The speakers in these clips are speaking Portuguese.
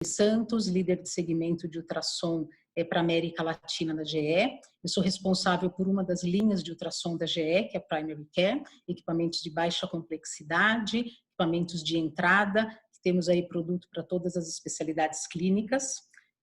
Santos, líder de segmento de ultrassom para a América Latina da GE. Eu sou responsável por uma das linhas de ultrassom da GE, que é a Primary Care, equipamentos de baixa complexidade, equipamentos de entrada. Temos aí produto para todas as especialidades clínicas.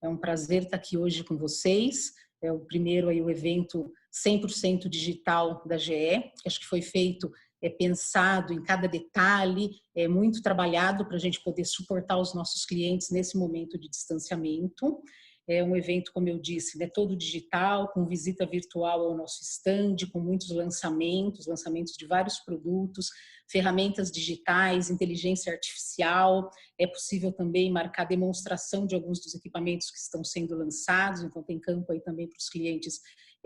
É um prazer estar aqui hoje com vocês. É o primeiro aí o evento 100% digital da GE, que acho que foi feito pensado em cada detalhe, muito trabalhado para a gente poder suportar os nossos clientes nesse momento de distanciamento. É um evento, como eu disse, todo digital, com visita virtual ao nosso stand, com muitos lançamentos de vários produtos, ferramentas digitais, inteligência artificial. É possível também marcar demonstração de alguns dos equipamentos que estão sendo lançados, então tem campo aí também para os clientes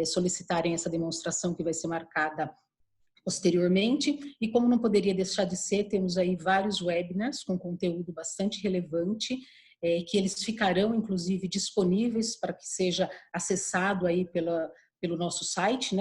solicitarem essa demonstração que vai ser marcada posteriormente. E como não poderia deixar de ser, temos aí vários webinars com conteúdo bastante relevante, que eles ficarão, inclusive, disponíveis para que seja acessado aí pelo nosso site,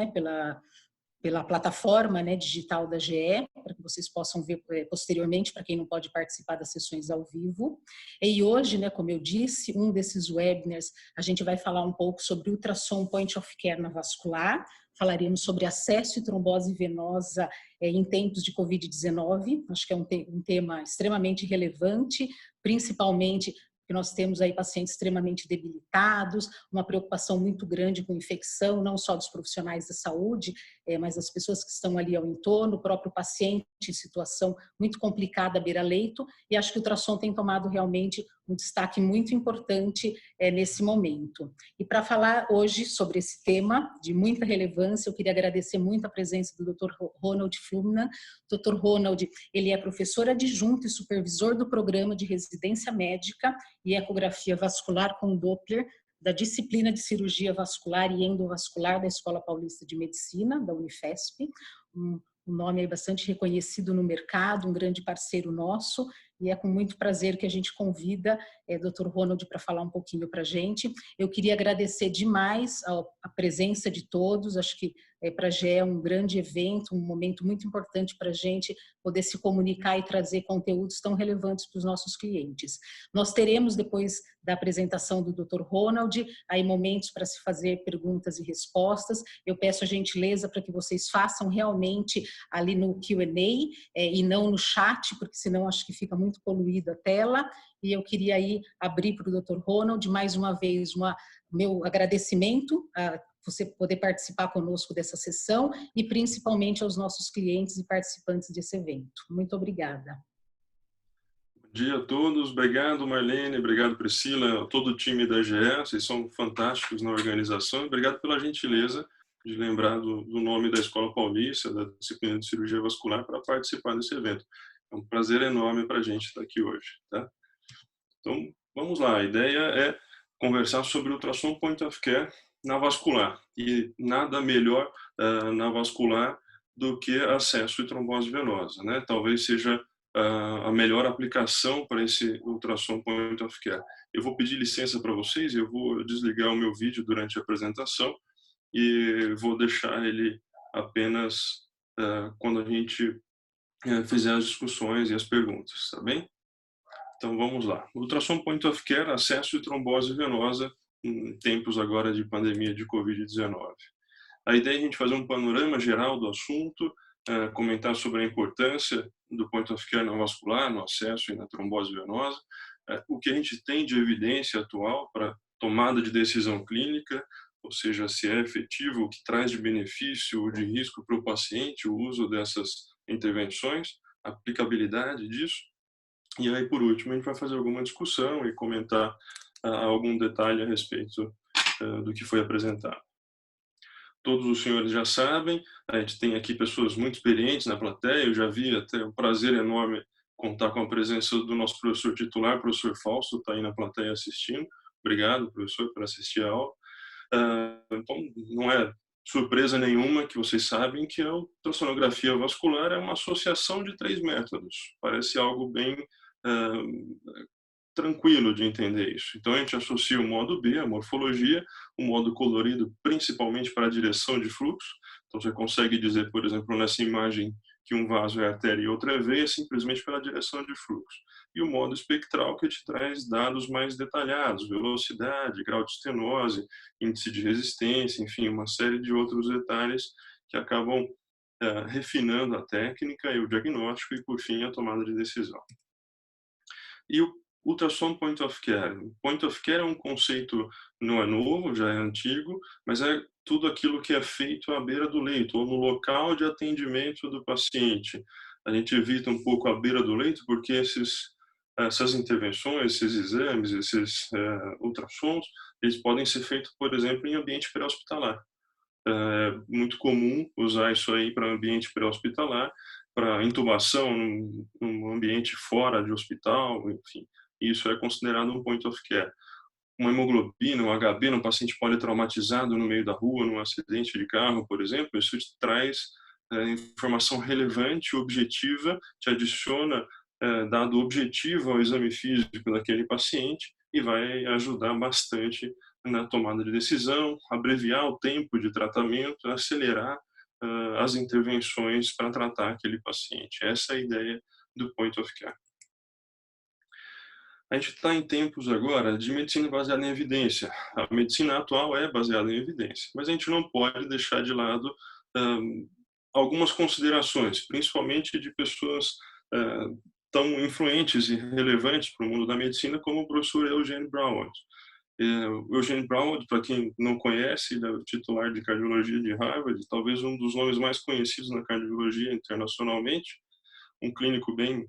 pela plataforma digital da GE, para que vocês possam ver posteriormente, para quem não pode participar das sessões ao vivo. E hoje, como eu disse, um desses webinars, a gente vai falar um pouco sobre ultrassom point of care na vascular, falaremos sobre acesso e trombose venosa em tempos de Covid-19, acho que é um tema extremamente relevante, principalmente porque nós temos aí pacientes extremamente debilitados, uma preocupação muito grande com infecção, não só dos profissionais da saúde, mas das pessoas que estão ali ao entorno, o próprio paciente em situação muito complicada à beira-leito, e acho que o ultrassom tem tomado realmente um destaque muito importante nesse momento. E para falar hoje sobre esse tema de muita relevância, eu queria agradecer muito a presença do Dr. Ronald Flumnan. Dr. Ronald, ele é professor adjunto e supervisor do programa de residência médica e ecografia vascular com Doppler da disciplina de cirurgia vascular e endovascular da Escola Paulista de Medicina, da Unifesp, um nome aí bastante reconhecido no mercado, um grande parceiro nosso, e é com muito prazer que a gente convida Dr. Ronald para falar um pouquinho para a gente. Eu queria agradecer demais a presença de todos, acho que para a GE é um grande evento, um momento muito importante para a gente poder se comunicar e trazer conteúdos tão relevantes para os nossos clientes. Nós teremos, depois da apresentação do Dr. Ronald, aí momentos para se fazer perguntas e respostas. Eu peço a gentileza para que vocês façam realmente ali no Q&A e não no chat, porque senão acho que fica muito poluída a tela. E eu queria aí abrir para o Dr. Ronald, mais uma vez, meu agradecimento a você poder participar conosco dessa sessão e principalmente aos nossos clientes e participantes desse evento. Muito obrigada. Bom dia a todos, obrigado Marlene, obrigado Priscila, todo o time da GE, vocês são fantásticos na organização, obrigado pela gentileza de lembrar do nome da Escola Paulista, da disciplina de cirurgia vascular, para participar desse evento. É um prazer enorme para a gente estar aqui hoje. Tá? Então, vamos lá, a ideia é conversar sobre ultrassom point of care na vascular, e nada melhor na vascular do que acesso e trombose venosa, né? Talvez seja a melhor aplicação para esse ultrassom point of care. Eu vou pedir licença para vocês, eu vou desligar o meu vídeo durante a apresentação e vou deixar ele apenas quando a gente fizer as discussões e as perguntas, tá bem? Então vamos lá. Ultrassom point of care, acesso e trombose venosa em tempos agora de pandemia de Covid-19. A ideia é a gente fazer um panorama geral do assunto, comentar sobre a importância do point of care na vascular, no acesso e na trombose venosa, o que a gente tem de evidência atual para tomada de decisão clínica, ou seja, se é efetivo, o que traz de benefício ou de risco para o paciente o uso dessas intervenções, a aplicabilidade disso. E aí, por último, a gente vai fazer alguma discussão e comentar algum detalhe a respeito do que foi apresentado. Todos os senhores já sabem, a gente tem aqui pessoas muito experientes na plateia, eu já vi até um prazer enorme contar com a presença do nosso professor titular, professor Fausto, está aí na plateia assistindo. Obrigado, professor, por assistir a aula. Então, não é surpresa nenhuma que vocês sabem que a ultrassonografia vascular é uma associação de 3 métodos. Parece algo bem tranquilo de entender isso. Então, a gente associa o modo B, a morfologia, o modo colorido principalmente para a direção de fluxo. Então, você consegue dizer, por exemplo, nessa imagem que um vaso é artéria e outro é veia, simplesmente pela direção de fluxo. E o modo espectral, que te traz dados mais detalhados, velocidade, grau de estenose, índice de resistência, enfim, uma série de outros detalhes que acabam refinando a técnica e o diagnóstico e, por fim, a tomada de decisão. E o ultrassom point of care. Point of care é um conceito, não é novo, já é antigo, mas é tudo aquilo que é feito à beira do leito ou no local de atendimento do paciente. A gente evita um pouco a beira do leito porque essas intervenções, esses exames, esses ultrassons, eles podem ser feitos, por exemplo, em ambiente pré-hospitalar. É muito comum usar isso aí para ambiente pré-hospitalar, para intubação num ambiente fora de hospital, enfim. Isso é considerado um point of care. Uma hemoglobina, um HB num paciente politraumatizado no meio da rua, num acidente de carro, por exemplo, isso te traz informação relevante, objetiva, te adiciona dado objetivo ao exame físico daquele paciente e vai ajudar bastante na tomada de decisão, abreviar o tempo de tratamento, acelerar as intervenções para tratar aquele paciente. Essa é a ideia do point of care. A gente está em tempos agora de medicina baseada em evidência. A medicina atual é baseada em evidência, mas a gente não pode deixar de lado algumas considerações, principalmente de pessoas tão influentes e relevantes para o mundo da medicina como o professor Eugene Braunwald. Eugene Braunwald, para quem não conhece, ele é o titular de cardiologia de Harvard, talvez um dos nomes mais conhecidos na cardiologia internacionalmente, um clínico bem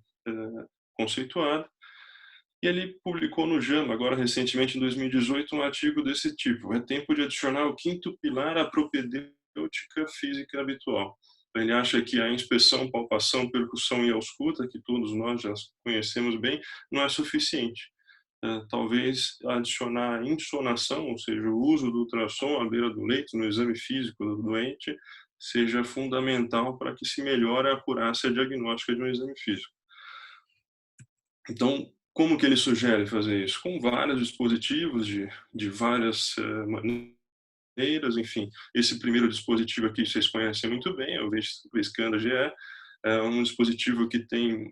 conceituado. E ele publicou no JAMA, agora recentemente em 2018, um artigo desse tipo: é tempo de adicionar o quinto pilar à propedêutica física habitual. Ele acha que a inspeção, palpação, percussão e ausculta, que todos nós já conhecemos bem, não é suficiente. Talvez adicionar a insonação, ou seja, o uso do ultrassom à beira do leito, no exame físico do doente, seja fundamental para que se melhore a acurácia diagnóstica de um exame físico. Então, como que ele sugere fazer isso? Com vários dispositivos de várias maneiras, enfim. Esse primeiro dispositivo aqui vocês conhecem muito bem, é o Vscan GE, é um dispositivo que tem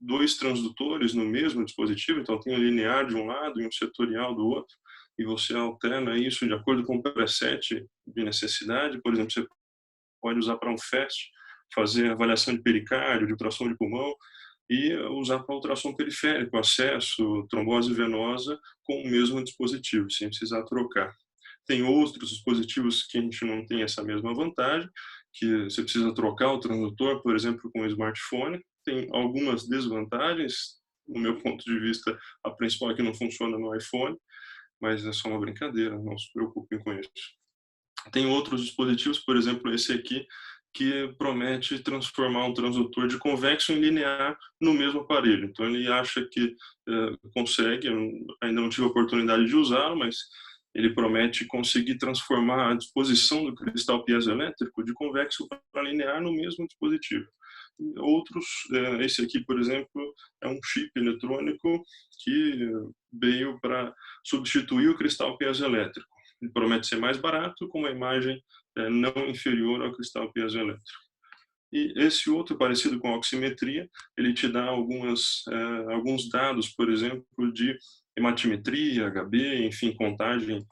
2 transdutores no mesmo dispositivo, então tem um linear de um lado e um setorial do outro, e você alterna isso de acordo com o preset de necessidade. Por exemplo, você pode usar para um FAST, fazer avaliação de pericárdio, de ultrassom de pulmão, e usar para ultrassom periférico, acesso, trombose venosa, com o mesmo dispositivo, sem precisar trocar. Tem outros dispositivos que a gente não tem essa mesma vantagem, que você precisa trocar o transdutor, por exemplo, com o smartphone. Tem algumas desvantagens, no meu ponto de vista, a principal é que não funciona no iPhone, mas é só uma brincadeira, não se preocupem com isso. Tem outros dispositivos, por exemplo, esse aqui, que promete transformar um transdutor de convexo em linear no mesmo aparelho. Então ele acha que consegue, eu ainda não tive a oportunidade de usá-lo, mas ele promete conseguir transformar a disposição do cristal piezoelétrico de convexo para linear no mesmo dispositivo. E outros, esse aqui, por exemplo, é um chip eletrônico que veio para substituir o cristal piezoelétrico. Ele promete ser mais barato, com uma imagem não inferior ao cristal piezoelétrico. E esse outro, parecido com a oximetria, ele te dá alguns dados, por exemplo, de hematimetria, HB, enfim, contagem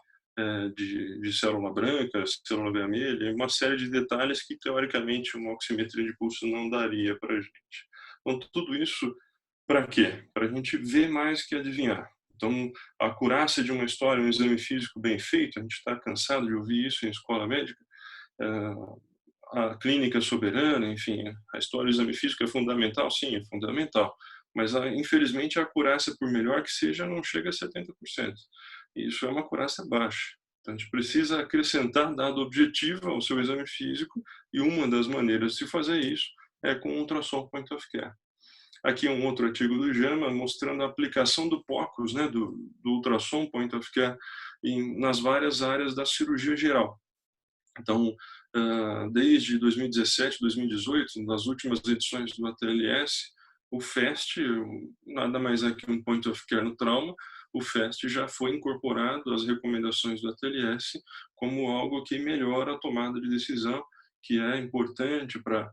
de célula branca, célula vermelha, uma série de detalhes que, teoricamente, uma oximetria de pulso não daria para a gente. Então, tudo isso para quê? Para a gente ver mais que adivinhar. Então, a acurácia de uma história, um exame físico bem feito, a gente está cansado de ouvir isso em escola médica, a clínica soberana, enfim, a história do exame físico é fundamental? Sim, é fundamental. Mas, infelizmente, a acurácia, por melhor que seja, não chega a 70%. E isso é uma acurácia baixa. Então, a gente precisa acrescentar dado objetivo ao seu exame físico, e uma das maneiras de se fazer isso é com o ultrassom point of care. Aqui um outro artigo do JAMA mostrando a aplicação do POCUS, né, do ultrassom point of care, nas várias áreas da cirurgia geral. Então, desde 2017, 2018, nas últimas edições do ATLS, o FAST, nada mais é que um point of care no trauma, o FAST já foi incorporado às recomendações do ATLS como algo que melhora a tomada de decisão, que é importante para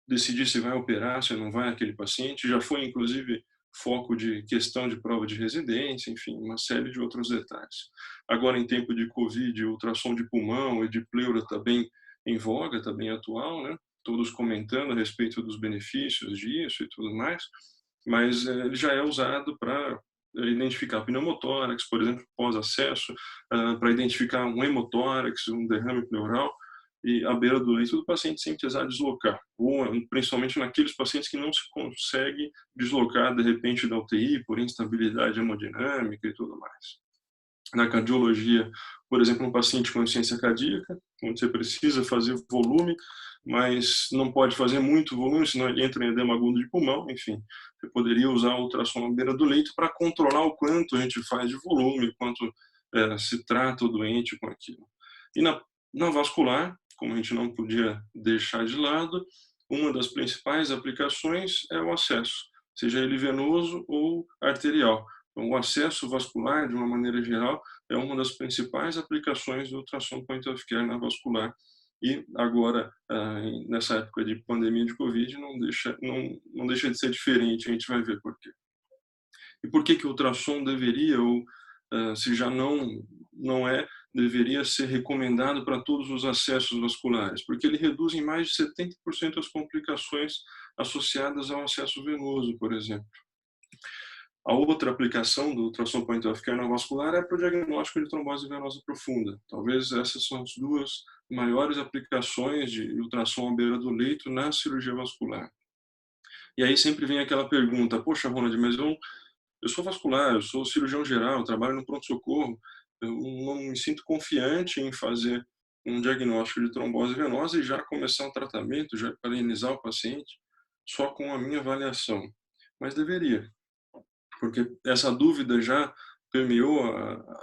decidir se vai operar, se não vai aquele paciente. Já foi, inclusive, foco de questão de prova de residência, enfim, uma série de outros detalhes. Agora, em tempo de Covid, o ultrassom de pulmão e de pleura está bem em voga, está bem atual, né? Todos comentando a respeito dos benefícios disso e tudo mais, mas ele já é usado para identificar pneumotórax, por exemplo, pós-acesso, para identificar um hemotórax, um derrame pleural, e à beira do leito do paciente sem precisar deslocar, ou principalmente naqueles pacientes que não se consegue deslocar de repente da UTI por instabilidade hemodinâmica e tudo mais. Na cardiologia, por exemplo, um paciente com insuficiência cardíaca, onde você precisa fazer volume, mas não pode fazer muito volume, senão ele entra em edema agudo de pulmão, enfim. Você poderia usar o ultrassom à beira do leito para controlar o quanto a gente faz de volume, quanto se trata o doente com aquilo. E na vascular, como a gente não podia deixar de lado, uma das principais aplicações é o acesso, seja ele venoso ou arterial. Então, o acesso vascular, de uma maneira geral, é uma das principais aplicações do ultrassom point of care na vascular. E agora, nessa época de pandemia de Covid, não deixa de ser diferente, a gente vai ver por quê. E por que que o ultrassom deveria, ou se já não é, deveria ser recomendado para todos os acessos vasculares? Porque ele reduz em mais de 70% as complicações associadas ao acesso venoso, por exemplo. A outra aplicação do ultrassom point of care na vascular é para o diagnóstico de trombose venosa profunda. Talvez essas são as duas maiores aplicações de ultrassom à beira do leito na cirurgia vascular. E aí sempre vem aquela pergunta: poxa, Ronald, mas eu sou vascular, eu sou cirurgião geral, eu trabalho no pronto-socorro, eu não me sinto confiante em fazer um diagnóstico de trombose venosa e já começar o tratamento, já parenizar o paciente só com a minha avaliação. Mas deveria, porque essa dúvida já permeou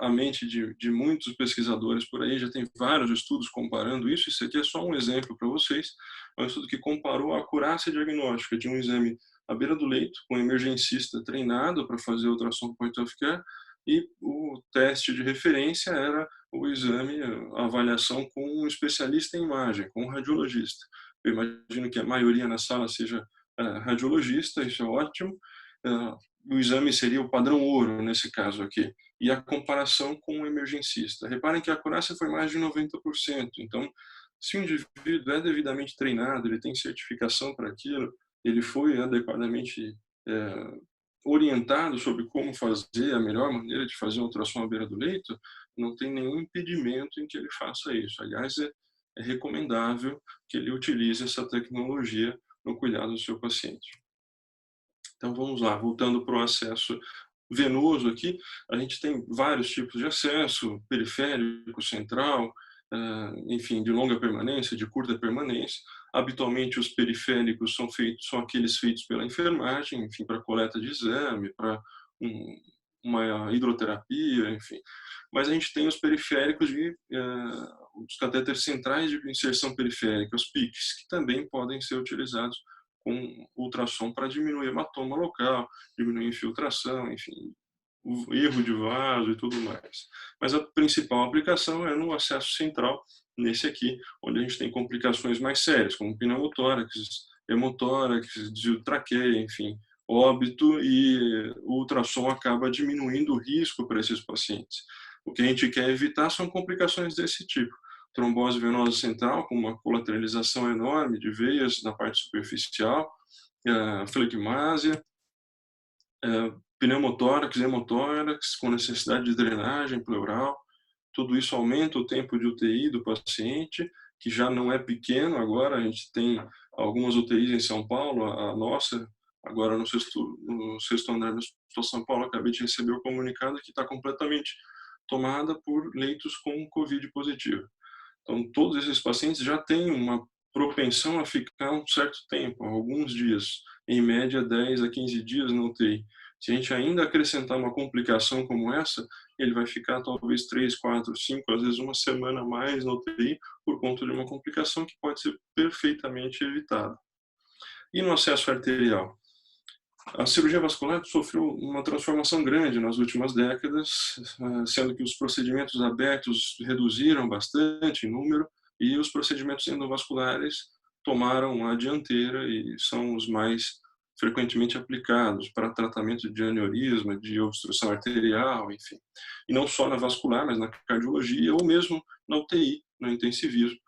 a mente de muitos pesquisadores por aí, já tem vários estudos comparando isso. Isso aqui é só um exemplo para vocês, é um estudo que comparou a acurácia diagnóstica de um exame à beira do leito, com um emergencista treinado para fazer ultrassom point of care, e o teste de referência era o exame, a avaliação com um especialista em imagem, com um radiologista. Eu imagino que a maioria na sala seja radiologista, isso é ótimo. O exame seria o padrão ouro nesse caso aqui, e a comparação com o emergencista. Reparem que a acurácia foi mais de 90%, então se o indivíduo é devidamente treinado, ele tem certificação para aquilo, ele foi adequadamente orientado sobre como fazer, a melhor maneira de fazer um ultrassom à beira do leito, não tem nenhum impedimento em que ele faça isso. Aliás, é recomendável que ele utilize essa tecnologia no cuidado do seu paciente. Então vamos lá, voltando para o acesso venoso aqui, a gente tem vários tipos de acesso: periférico, central, enfim, de longa permanência, de curta permanência. Habitualmente os periféricos são aqueles feitos pela enfermagem, enfim, para coleta de exame, para uma hidroterapia, enfim. Mas a gente tem os periféricos os catéteres centrais de inserção periférica, os PICs, que também podem ser utilizados com ultrassom para diminuir hematoma local, diminuir infiltração, enfim, o erro de vaso e tudo mais. Mas a principal aplicação é no acesso central, nesse aqui, onde a gente tem complicações mais sérias, como pneumotórax, hemotórax, desvio de traqueia, enfim, óbito, e o ultrassom acaba diminuindo o risco para esses pacientes. O que a gente quer evitar são complicações desse tipo: trombose venosa central, com uma colateralização enorme de veias na parte superficial, flegmásia, pneumotórax, hemotórax, com necessidade de drenagem pleural. Tudo isso aumenta o tempo de UTI do paciente, que já não é pequeno. Agora a gente tem algumas UTIs em São Paulo, a nossa, agora no sexto andar do Hospital São Paulo, acabei de receber o comunicado que está completamente tomada por leitos com Covid positivo. Então, todos esses pacientes já têm uma propensão a ficar um certo tempo, alguns dias, em média 10 a 15 dias na UTI. Se a gente ainda acrescentar uma complicação como essa, ele vai ficar talvez 3, 4, 5, às vezes uma semana a mais na UTI por conta de uma complicação que pode ser perfeitamente evitada. E no acesso arterial? A cirurgia vascular sofreu uma transformação grande nas últimas décadas, sendo que os procedimentos abertos reduziram bastante em número e os procedimentos endovasculares tomaram a dianteira e são os mais frequentemente aplicados para tratamento de aneurisma, de obstrução arterial, enfim. E não só na vascular, mas na cardiologia ou mesmo na UTI, no intensivismo,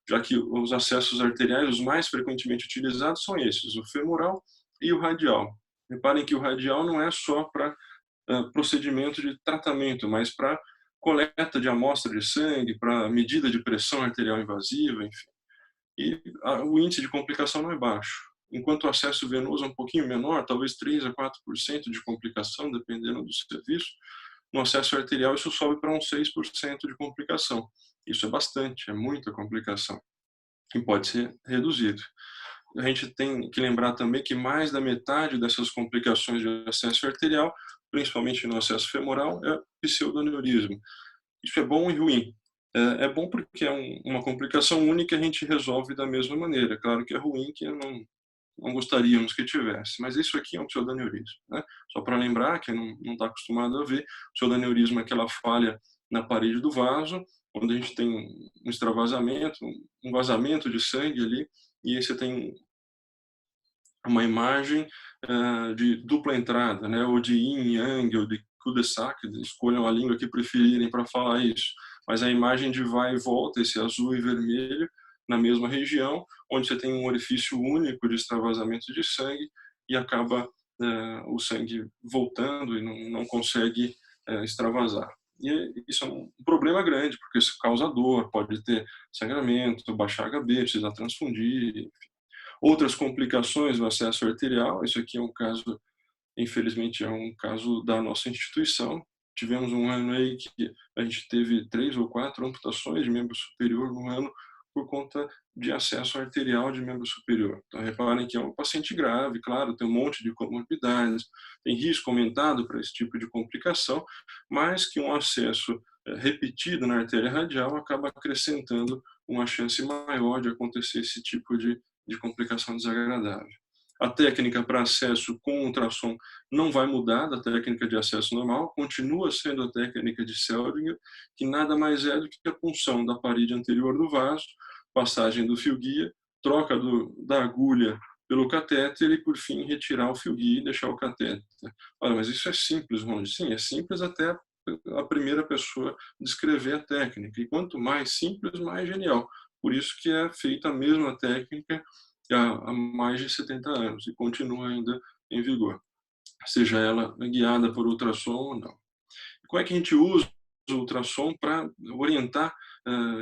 já que os acessos arteriais, os mais frequentemente utilizados são esses, o femoral e o radial. Reparem que o radial não é só para procedimento de tratamento, mas para coleta de amostra de sangue, para medida de pressão arterial invasiva, enfim. E o índice de complicação não é baixo. Enquanto o acesso venoso é um pouquinho menor, talvez 3 a 4% de complicação, dependendo do serviço, no acesso arterial isso sobe para uns 6% de complicação. Isso é bastante, é muita complicação, que pode ser reduzido. A gente tem que lembrar também que mais da metade dessas complicações de acesso arterial, principalmente no acesso femoral, é pseudoaneurisma. Isso é bom e ruim. É bom porque é uma complicação única e a gente resolve da mesma maneira. Claro que é ruim que não gostaríamos que tivesse, mas isso aqui é um pseudoaneurisma, né? Só para lembrar, quem não está acostumado a ver, o pseudoaneurisma é aquela falha na parede do vaso, onde a gente tem um extravasamento, um vazamento de sangue ali, e aí você tem uma imagem de dupla entrada, né? Ou de yin yang, ou de cul-de-sac, escolham a língua que preferirem para falar isso. Mas a imagem de vai e volta, esse azul e vermelho, na mesma região, onde você tem um orifício único de extravasamento de sangue e acaba o sangue voltando e não consegue extravasar. E isso é um problema grande, porque isso causa dor, pode ter sangramento, baixar HB, precisar transfundir, enfim. Outras complicações do acesso arterial, isso aqui é um caso, infelizmente, é um caso da nossa instituição. Tivemos um ano aí que a gente teve 3 ou 4 amputações de membro superior no ano por conta de acesso arterial de membro superior. Então, reparem que é um paciente grave, claro, tem um monte de comorbidades, tem risco aumentado para esse tipo de complicação, mas que um acesso repetido na artéria radial acaba acrescentando uma chance maior de acontecer esse tipo de complicação desagradável. A técnica para acesso com ultrassom não vai mudar da técnica de acesso normal, continua sendo a técnica de Seldinger, que nada mais é do que a punção da parede anterior do vaso, passagem do fio-guia, troca da agulha pelo catéter e, por fim, retirar o fio-guia e deixar o catéter. Olha, mas isso é simples, Ronde. Sim, é simples até a primeira pessoa descrever a técnica. E quanto mais simples, mais genial. Por isso que é feita a mesma técnica há mais de 70 anos e continua ainda em vigor, seja ela guiada por ultrassom ou não. Como é que a gente usa o ultrassom para orientar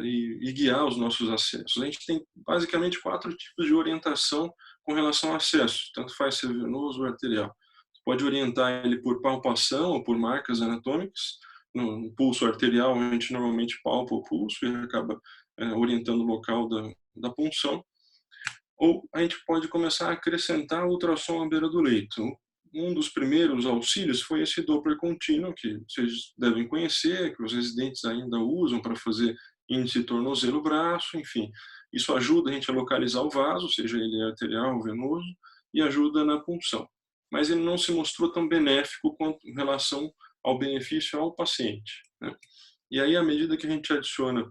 e guiar os nossos acessos? A gente tem basicamente 4 tipos de orientação com relação ao acesso, tanto faz ser venoso ou arterial. Você pode orientar ele por palpação ou por marcas anatômicas. No pulso arterial, a gente normalmente palpa o pulso e acaba orientando o local da punção. Ou a gente pode começar a acrescentar ultrassom à beira do leito. Um dos primeiros auxílios foi esse Doppler contínuo, que vocês devem conhecer, que os residentes ainda usam para fazer índice tornozelo-braço, enfim. Isso ajuda a gente a localizar o vaso, seja ele arterial ou venoso, e ajuda na punção. Mas ele não se mostrou tão benéfico quanto em relação ao benefício ao paciente, né? E aí, à medida que a gente adiciona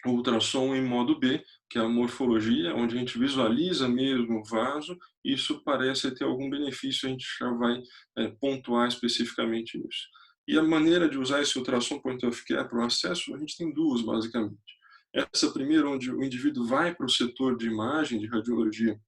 o ultrassom em modo B, que é a morfologia, onde a gente visualiza mesmo o vaso, isso parece ter algum benefício, a gente já vai pontuar especificamente isso. E a maneira de usar esse ultrassom point of care para o acesso, a gente tem 2, basicamente. Essa primeira, onde o indivíduo vai para o setor de imagem, de radiologia,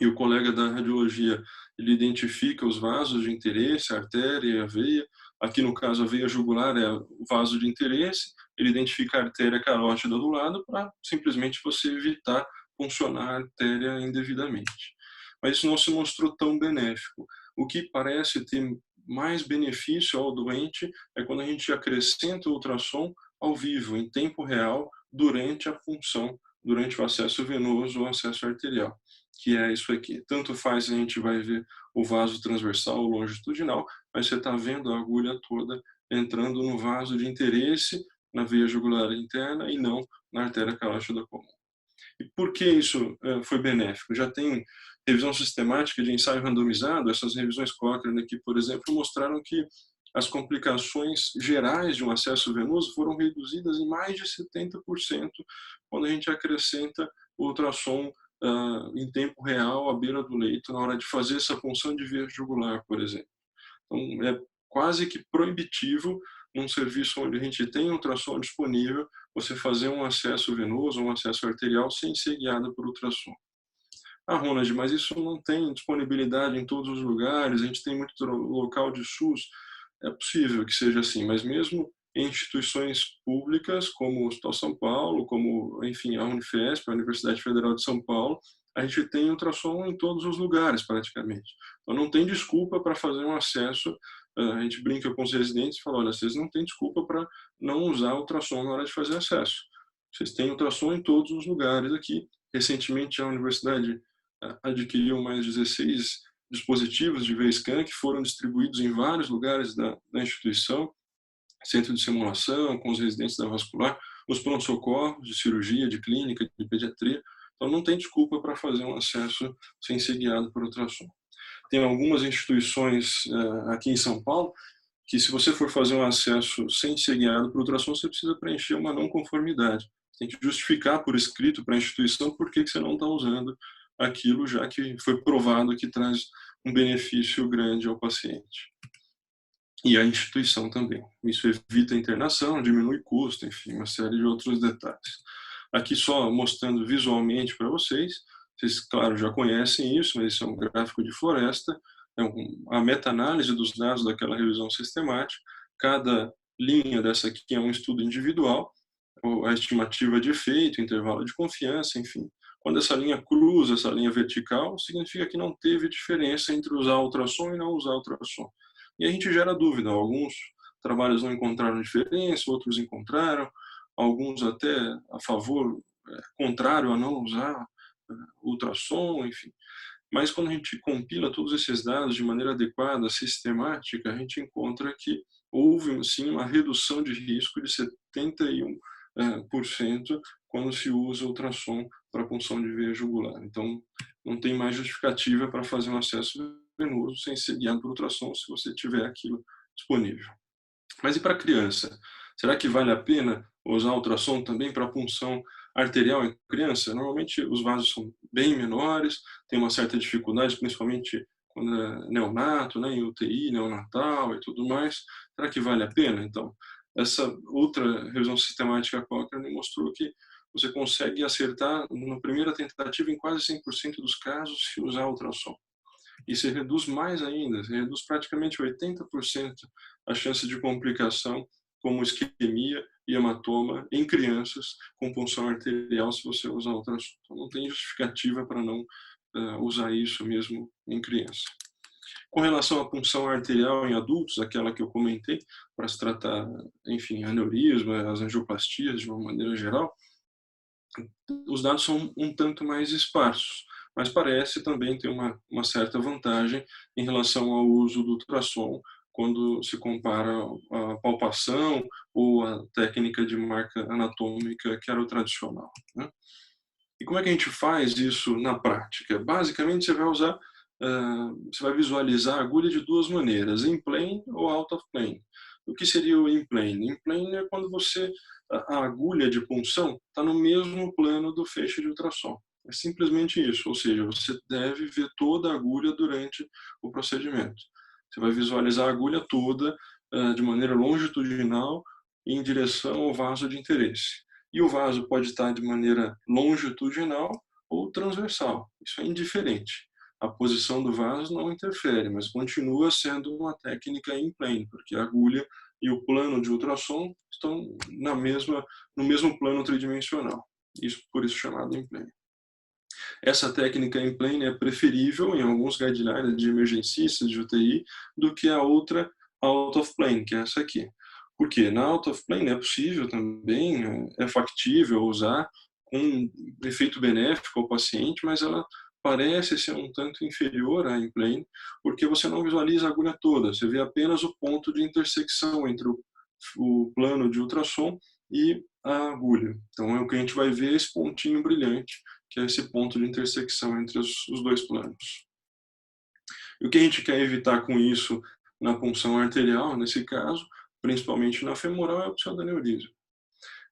e o colega da radiologia ele identifica os vasos de interesse, a artéria e a veia. Aqui, no caso, a veia jugular é o vaso de interesse, ele identifica a artéria carótida do lado para simplesmente você evitar funcionar a artéria indevidamente. Mas isso não se mostrou tão benéfico. O que parece ter mais benefício ao doente é quando a gente acrescenta o ultrassom ao vivo, em tempo real, durante a punção, durante o acesso venoso ou acesso arterial, que é isso aqui. Tanto faz se a gente vai ver o vaso transversal ou longitudinal, mas você está vendo a agulha toda entrando no vaso de interesse, na veia jugular interna e não na artéria carótida comum. E por que isso foi benéfico? Já tem revisão sistemática de ensaio randomizado, essas revisões Cochrane aqui, por exemplo, mostraram que as complicações gerais de um acesso venoso foram reduzidas em mais de 70% quando a gente acrescenta o ultrassom em tempo real à beira do leito na hora de fazer essa punção de via jugular, por exemplo. Então, é quase que proibitivo num serviço onde a gente tem ultrassom disponível, você fazer um acesso venoso, um acesso arterial sem ser guiado por ultrassom. Ah, Ronald, mas isso não tem disponibilidade em todos os lugares, a gente tem muito local de SUS. É possível que seja assim, mas mesmo em instituições públicas, como o Hospital São Paulo, como, enfim, a Unifesp, a Universidade Federal de São Paulo, a gente tem ultrassom em todos os lugares, praticamente. Então, não tem desculpa para fazer um acesso. A gente brinca com os residentes e fala, olha, vocês não têm desculpa para não usar ultrassom na hora de fazer acesso. Vocês têm ultrassom em todos os lugares aqui. Recentemente, a universidade adquiriu mais 16 dispositivos de V-Scan que foram distribuídos em vários lugares da instituição, centro de simulação, com os residentes da vascular, os pronto-socorros de cirurgia, de clínica, de pediatria. Então, não tem desculpa para fazer um acesso sem ser guiado por ultrassom. Tem algumas instituições aqui em São Paulo que, se você for fazer um acesso sem ser guiado por ultrassom, você precisa preencher uma não conformidade. Você tem que justificar por escrito para a instituição por que você não está usando aquilo, já que foi provado que traz um benefício grande ao paciente. E à instituição também. Isso evita a internação, diminui custo, enfim, uma série de outros detalhes. Aqui só mostrando visualmente para vocês, claro, já conhecem isso, mas isso é um gráfico de floresta, é a meta-análise dos dados daquela revisão sistemática. Cada linha dessa aqui é um estudo individual, a estimativa de efeito, intervalo de confiança, enfim. Quando essa linha cruza, essa linha vertical, significa que não teve diferença entre usar ultrassom e não usar ultrassom. E a gente gera dúvida. Alguns trabalhos não encontraram diferença, outros encontraram, alguns até a favor, contrário a não usar ultrassom, enfim. Mas quando a gente compila todos esses dados de maneira adequada, sistemática, a gente encontra que houve, sim, uma redução de risco de 71% quando se usa ultrassom para punção de veia jugular. Então, não tem mais justificativa para fazer um acesso venoso sem ser guiado por ultrassom, se você tiver aquilo disponível. Mas e para criança? Será que vale a pena usar ultrassom também para punção arterial em criança? Normalmente os vasos são bem menores, tem uma certa dificuldade, principalmente quando é neonato, né, em UTI, neonatal e tudo mais. Será que vale a pena? Então, essa outra revisão sistemática Cochrane mostrou que você consegue acertar na primeira tentativa em quase 100% dos casos se usar ultrassom. E se reduz mais ainda, se reduz praticamente 80% a chance de complicação como isquemia e hematoma em crianças com punção arterial se você usar ultrassom. Então, não tem justificativa para não usar isso mesmo em criança. Com relação à punção arterial em adultos, aquela que eu comentei, para se tratar, enfim, aneurisma, as angioplastias de uma maneira geral, os dados são um tanto mais esparsos, mas parece também ter uma certa vantagem em relação ao uso do ultrassom quando se compara a palpação ou a técnica de marca anatômica que era o tradicional, né? E como é que a gente faz isso na prática? Basicamente, você vai visualizar a agulha de duas maneiras, in plane ou out of plane. O que seria o in plane? In plane é quando a agulha de punção está no mesmo plano do feixe de ultrassom. É simplesmente isso, ou seja, você deve ver toda a agulha durante o procedimento. Você vai visualizar a agulha toda de maneira longitudinal em direção ao vaso de interesse. E o vaso pode estar de maneira longitudinal ou transversal. Isso é indiferente. A posição do vaso não interfere, mas continua sendo uma técnica in plane, porque a agulha e o plano de ultrassom estão no mesmo plano tridimensional. Isso por isso chamado in plane. Essa técnica in plane é preferível em alguns guidelines de emergencistas de UTI do que a outra out of plane, que é essa aqui. Porque na out of plane é possível também, é factível usar com efeito benéfico ao paciente, mas ela parece ser um tanto inferior à in plane, porque você não visualiza a agulha toda, você vê apenas o ponto de intersecção entre o plano de ultrassom e a agulha. Então é o que a gente vai ver, esse pontinho brilhante, que é esse ponto de intersecção entre os dois planos. E o que a gente quer evitar com isso na punção arterial, nesse caso, principalmente na femoral, é o pseudoneurismo.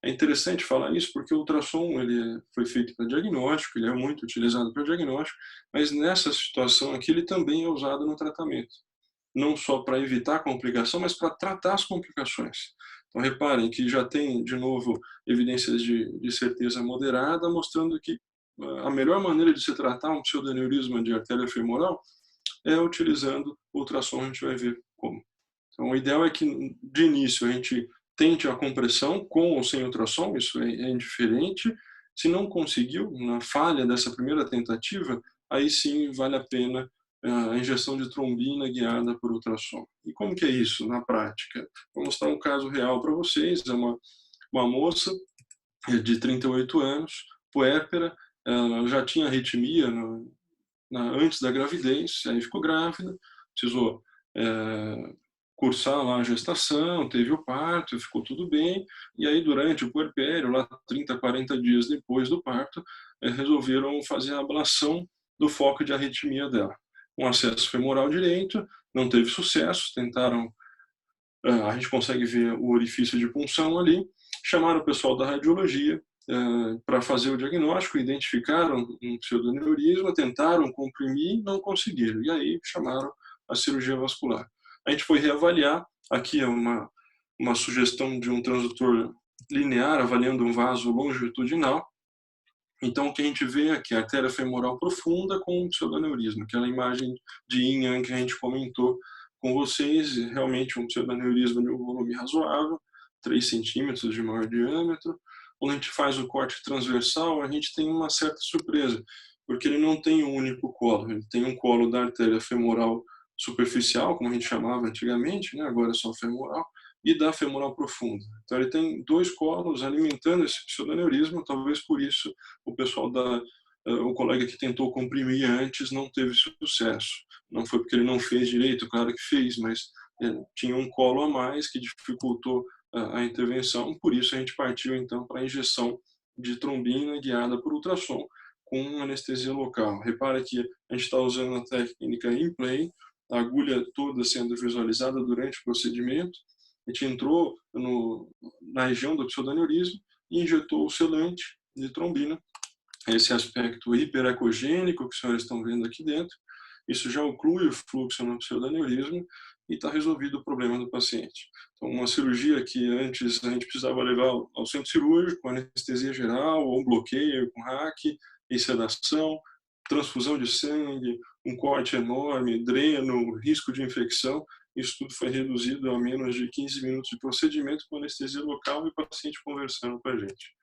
É interessante falar isso porque o ultrassom ele foi feito para diagnóstico, ele é muito utilizado para diagnóstico, mas nessa situação aqui ele também é usado no tratamento. Não só para evitar a complicação, mas para tratar as complicações. Então, reparem que já tem, de novo, evidências de certeza moderada, mostrando que a melhor maneira de se tratar um pseudoneurisma de artéria femoral é utilizando ultrassom, a gente vai ver como. Então, o ideal é que, de início, a gente tente a compressão com ou sem ultrassom, isso é indiferente. Se não conseguiu, na falha dessa primeira tentativa, aí sim vale a pena a injeção de trombina guiada por ultrassom. E como que é isso na prática? Vou mostrar um caso real para vocês. É uma moça de 38 anos, puérpera, ela já tinha arritmia antes da gravidez, aí ficou grávida, precisou cursar lá a gestação, teve o parto, ficou tudo bem, e aí durante o puerpério, lá 30, 40 dias depois do parto, resolveram fazer a ablação do foco de arritmia dela. Um acesso femoral direito, não teve sucesso, tentaram, a gente consegue ver o orifício de punção ali, chamaram o pessoal da radiologia para fazer o diagnóstico, identificaram um pseudoneurisma, tentaram comprimir, não conseguiram, e aí chamaram a cirurgia vascular. A gente foi reavaliar, aqui é uma sugestão de um transdutor linear, avaliando um vaso longitudinal. Então, o que a gente vê aqui é a artéria femoral profunda com um pseudoneurisma, aquela imagem de yin yang que a gente comentou com vocês, realmente um pseudoneurisma de um volume razoável, 3 centímetros de maior diâmetro. Quando a gente faz o corte transversal, a gente tem uma certa surpresa, porque ele não tem um único colo, ele tem um colo da artéria femoral superficial, como a gente chamava antigamente, né? Agora é só femoral, e da femoral profunda. Então ele tem 2 colos alimentando esse pseudoneurisma, talvez por isso o pessoal o colega que tentou comprimir antes não teve sucesso. Não foi porque ele não fez direito, claro que fez, mas tinha um colo a mais que dificultou a intervenção, por isso a gente partiu então para a injeção de trombina guiada por ultrassom com anestesia local. Repara que a gente está usando a técnica in play, a agulha toda sendo visualizada durante o procedimento. A gente entrou na região do pseudoneurisma e injetou o selante de trombina, esse aspecto hiperecogênico que os senhores estão vendo aqui dentro. Isso já oclui o fluxo no pseudoneurisma e está resolvido o problema do paciente. Então, uma cirurgia que antes a gente precisava levar ao centro cirúrgico, com anestesia geral, ou um bloqueio com hack e sedação, transfusão de sangue, um corte enorme, dreno, risco de infecção, isso tudo foi reduzido a menos de 15 minutos de procedimento com anestesia local e o paciente conversando com a gente.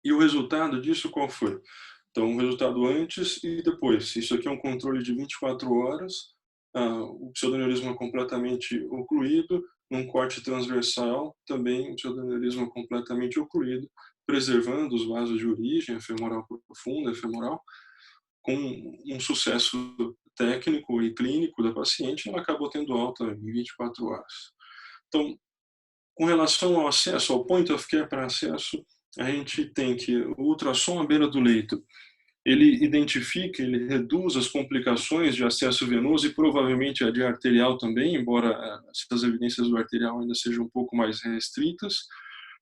E o resultado disso qual foi? Então, o resultado antes e depois. Isso aqui é um controle de 24 horas, o pseudoneurisma completamente ocluído, num corte transversal, também o pseudoneurisma completamente ocluído, preservando os vasos de origem, a femoral profunda, a femoral, com um sucesso técnico e clínico da paciente, ela acabou tendo alta em 24 horas. Então, com relação ao acesso, ao point of care para acesso, a gente tem que o ultrassom à beira do leito, ele identifica, ele reduz as complicações de acesso venoso e provavelmente a de arterial também, embora essas evidências do arterial ainda sejam um pouco mais restritas,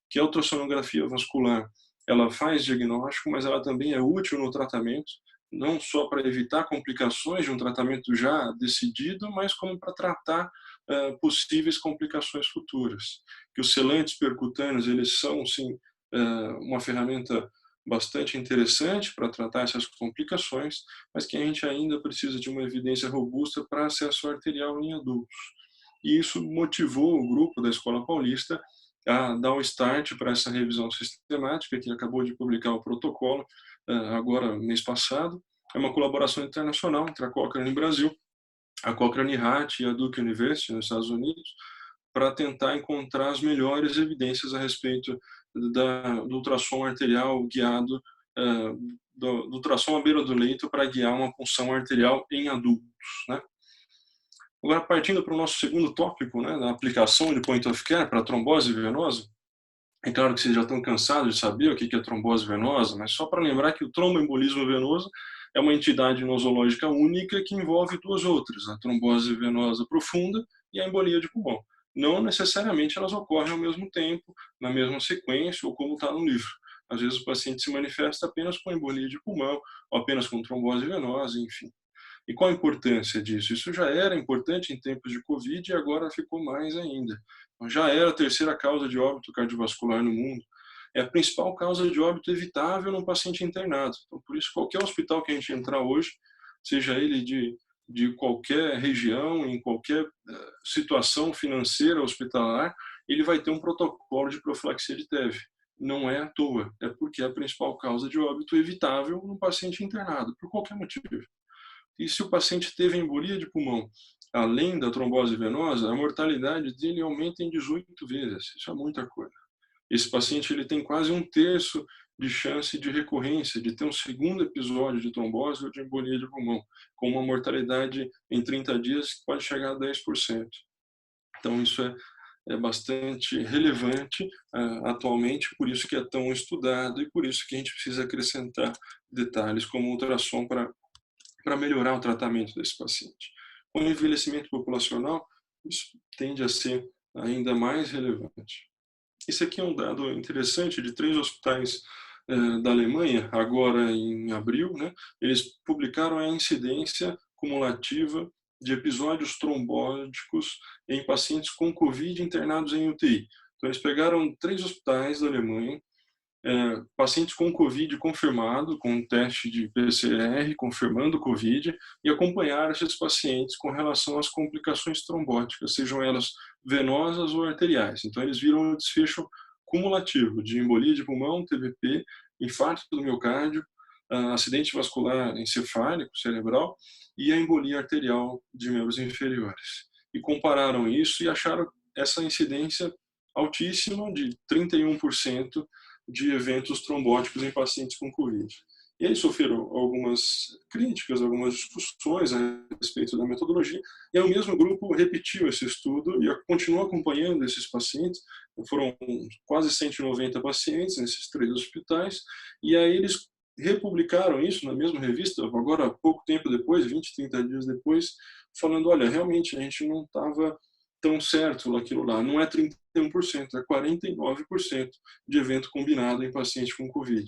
que a ultrassonografia vascular, ela faz diagnóstico, mas ela também é útil no tratamento, não só para evitar complicações de um tratamento já decidido, mas como para tratar possíveis complicações futuras. Que os selantes percutâneos, eles são, sim, uma ferramenta bastante interessante para tratar essas complicações, mas que a gente ainda precisa de uma evidência robusta para acesso arterial em adultos. E isso motivou o grupo da Escola Paulista a dar um start para essa revisão sistemática, que acabou de publicar o protocolo agora, mês passado. É uma colaboração internacional entre a Cochrane no Brasil, a Cochrane Heart e a Duke University nos Estados Unidos, para tentar encontrar as melhores evidências a respeito do ultrassom arterial guiado, do ultrassom à beira do leito para guiar uma punção arterial em adultos, né? Agora, partindo para o nosso segundo tópico, né, da aplicação de point of care para trombose venosa, é claro que vocês já estão cansados de saber o que é trombose venosa, mas só para lembrar que o tromboembolismo venoso é uma entidade nosológica única que envolve 2 outras, a trombose venosa profunda e a embolia de pulmão. Não necessariamente elas ocorrem ao mesmo tempo, na mesma sequência ou como está no livro. Às vezes o paciente se manifesta apenas com embolia de pulmão, ou apenas com trombose venosa, enfim. E qual a importância disso? Isso já era importante em tempos de Covid e agora ficou mais ainda. Já era a terceira causa de óbito cardiovascular no mundo. É a principal causa de óbito evitável num paciente internado. Então, por isso, qualquer hospital que a gente entrar hoje, seja ele de qualquer região, em qualquer situação financeira hospitalar, ele vai ter um protocolo de profilaxia de TEV. Não é à toa, é porque é a principal causa de óbito evitável no paciente internado, por qualquer motivo. E se o paciente teve embolia de pulmão, além da trombose venosa, a mortalidade dele aumenta em 18 vezes. Isso é muita coisa. Esse paciente ele tem quase 1/3 de chance de recorrência, de ter um segundo episódio de trombose ou de embolia de pulmão, com uma mortalidade em 30 dias que pode chegar a 10%. Então, isso é bastante relevante atualmente, por isso que é tão estudado e por isso que a gente precisa acrescentar detalhes como ultrassom para melhorar o tratamento desse paciente. Com o envelhecimento populacional, isso tende a ser ainda mais relevante. Esse aqui é um dado interessante de 3 hospitais da Alemanha, agora em abril, né? Eles publicaram a incidência cumulativa de episódios trombóticos em pacientes com Covid internados em UTI. Então, eles pegaram 3 hospitais da Alemanha, pacientes com Covid confirmado, com um teste de PCR confirmando Covid, e acompanhar esses pacientes com relação às complicações trombóticas, sejam elas venosas ou arteriais. Então, eles viram o desfecho cumulativo de embolia de pulmão, TVP, infarto do miocárdio, acidente vascular encefálico cerebral e a embolia arterial de membros inferiores. E compararam isso e acharam essa incidência altíssima de 31% de eventos trombóticos em pacientes com Covid. E aí sofreram algumas críticas, algumas discussões a respeito da metodologia, e aí o mesmo grupo repetiu esse estudo e continuou acompanhando esses pacientes. Foram quase 190 pacientes nesses 3 hospitais, e aí eles republicaram isso na mesma revista, agora pouco tempo depois, 20, 30 dias depois, falando, olha, realmente a gente não estava tão certo naquilo lá, não é 31%, é 49% de evento combinado em paciente com Covid.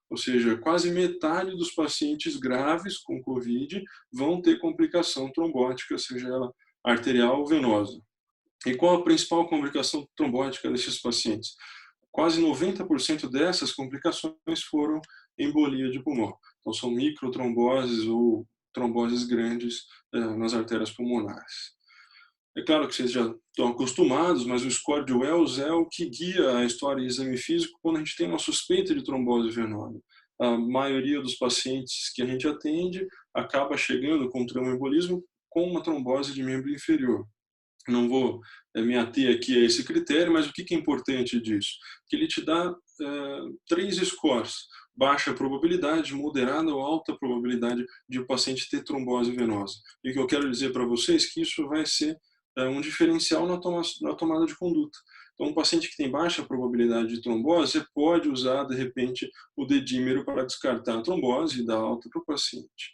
Ou seja, quase metade dos pacientes graves com Covid vão ter complicação trombótica, seja ela arterial ou venosa. E qual a principal complicação trombótica desses pacientes? Quase 90% dessas complicações foram embolia de pulmão. Então, são microtromboses ou tromboses grandes nas artérias pulmonares. É claro que vocês já estão acostumados, mas o score de Wells é o que guia a história de exame físico quando a gente tem uma suspeita de trombose venosa. A maioria dos pacientes que a gente atende acaba chegando com tromboembolismo com uma trombose de membro inferior. Não vou me ater aqui a esse critério, mas o que é importante disso? Que ele te dá 3 scores: baixa probabilidade, moderada ou alta probabilidade de o paciente ter trombose venosa. E o que eu quero dizer para vocês é que isso vai ser um diferencial na tomada de conduta. Então, um paciente que tem baixa probabilidade de trombose, você pode usar, de repente, o dedímero para descartar a trombose e dar alta para o paciente.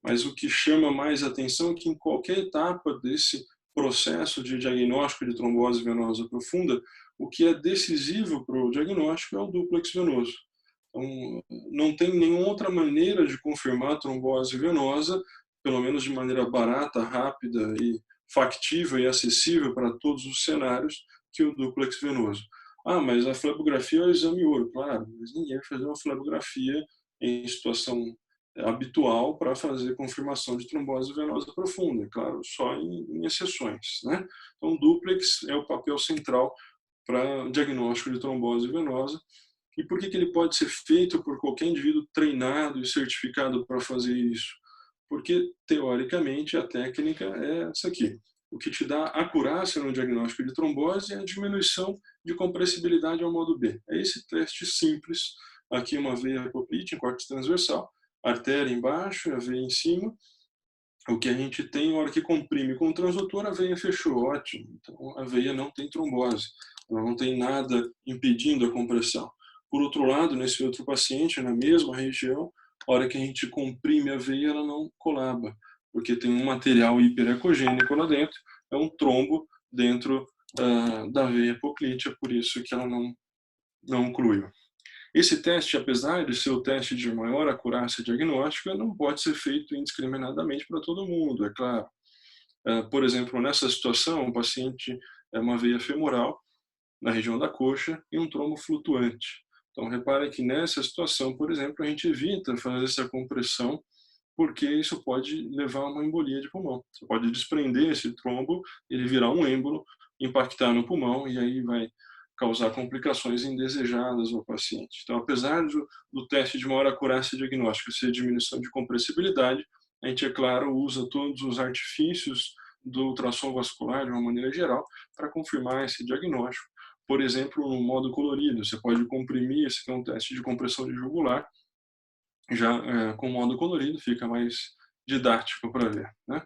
Mas o que chama mais atenção é que em qualquer etapa desse processo de diagnóstico de trombose venosa profunda, o que é decisivo para o diagnóstico é o dúplex venoso. Então, não tem nenhuma outra maneira de confirmar a trombose venosa, pelo menos de maneira barata, rápida e factível e acessível para todos os cenários, que o dúplex venoso. Mas a flebografia é o exame ouro, claro, mas ninguém vai fazer uma flebografia em situação habitual para fazer confirmação de trombose venosa profunda, claro, só em exceções, né? Então, o dúplex é o papel central para diagnóstico de trombose venosa. E por que ele pode ser feito por qualquer indivíduo treinado e certificado para fazer isso? Porque, teoricamente, a técnica é essa aqui. O que te dá acurácia no diagnóstico de trombose é a diminuição de compressibilidade ao modo B. É esse teste simples. Aqui uma veia poplite em córtex transversal, artéria embaixo e a veia em cima. O que a gente tem, na hora que comprime com o transdutor, a veia fechou, ótimo. Então, a veia não tem trombose, ela não tem nada impedindo a compressão. Por outro lado, nesse outro paciente, na mesma região, a hora que a gente comprime a veia, ela não colaba, porque tem um material hiperecogênico lá dentro, é um trombo dentro da veia poplítea, por isso que ela não não incluiu. Esse teste, apesar de ser o teste de maior acurácia diagnóstica, não pode ser feito indiscriminadamente para todo mundo, é claro. Por exemplo, nessa situação, o paciente é uma veia femoral na região da coxa e um trombo flutuante. Então, repare que nessa situação, por exemplo, a gente evita fazer essa compressão, porque isso pode levar a uma embolia de pulmão. Você pode desprender esse trombo, ele virar um êmbolo, impactar no pulmão e aí vai causar complicações indesejadas ao paciente. Então, apesar do teste de maior acurácia diagnóstica ser diminuição de compressibilidade, a gente, é claro, usa todos os artifícios do ultrassom vascular, de uma maneira geral, para confirmar esse diagnóstico. Por exemplo, no modo colorido, você pode comprimir, esse é um teste de compressão de jugular, já com modo colorido, fica mais didático para ver, né?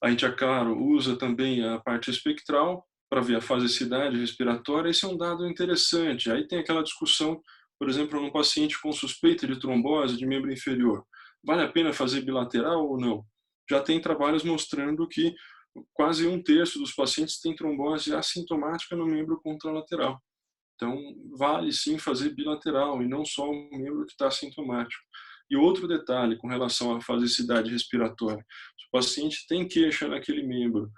A gente, é claro, usa também a parte espectral para ver a fasicidade respiratória. Esse é um dado interessante. Aí tem aquela discussão, por exemplo, num paciente com suspeita de trombose de membro inferior. Vale a pena fazer bilateral ou não? Já tem trabalhos mostrando que quase 1/3 dos pacientes tem trombose assintomática no membro contralateral. Então, vale sim fazer bilateral e não só o membro que está assintomático. E outro detalhe com relação à fasicidade respiratória: se o paciente tem queixa naquele membro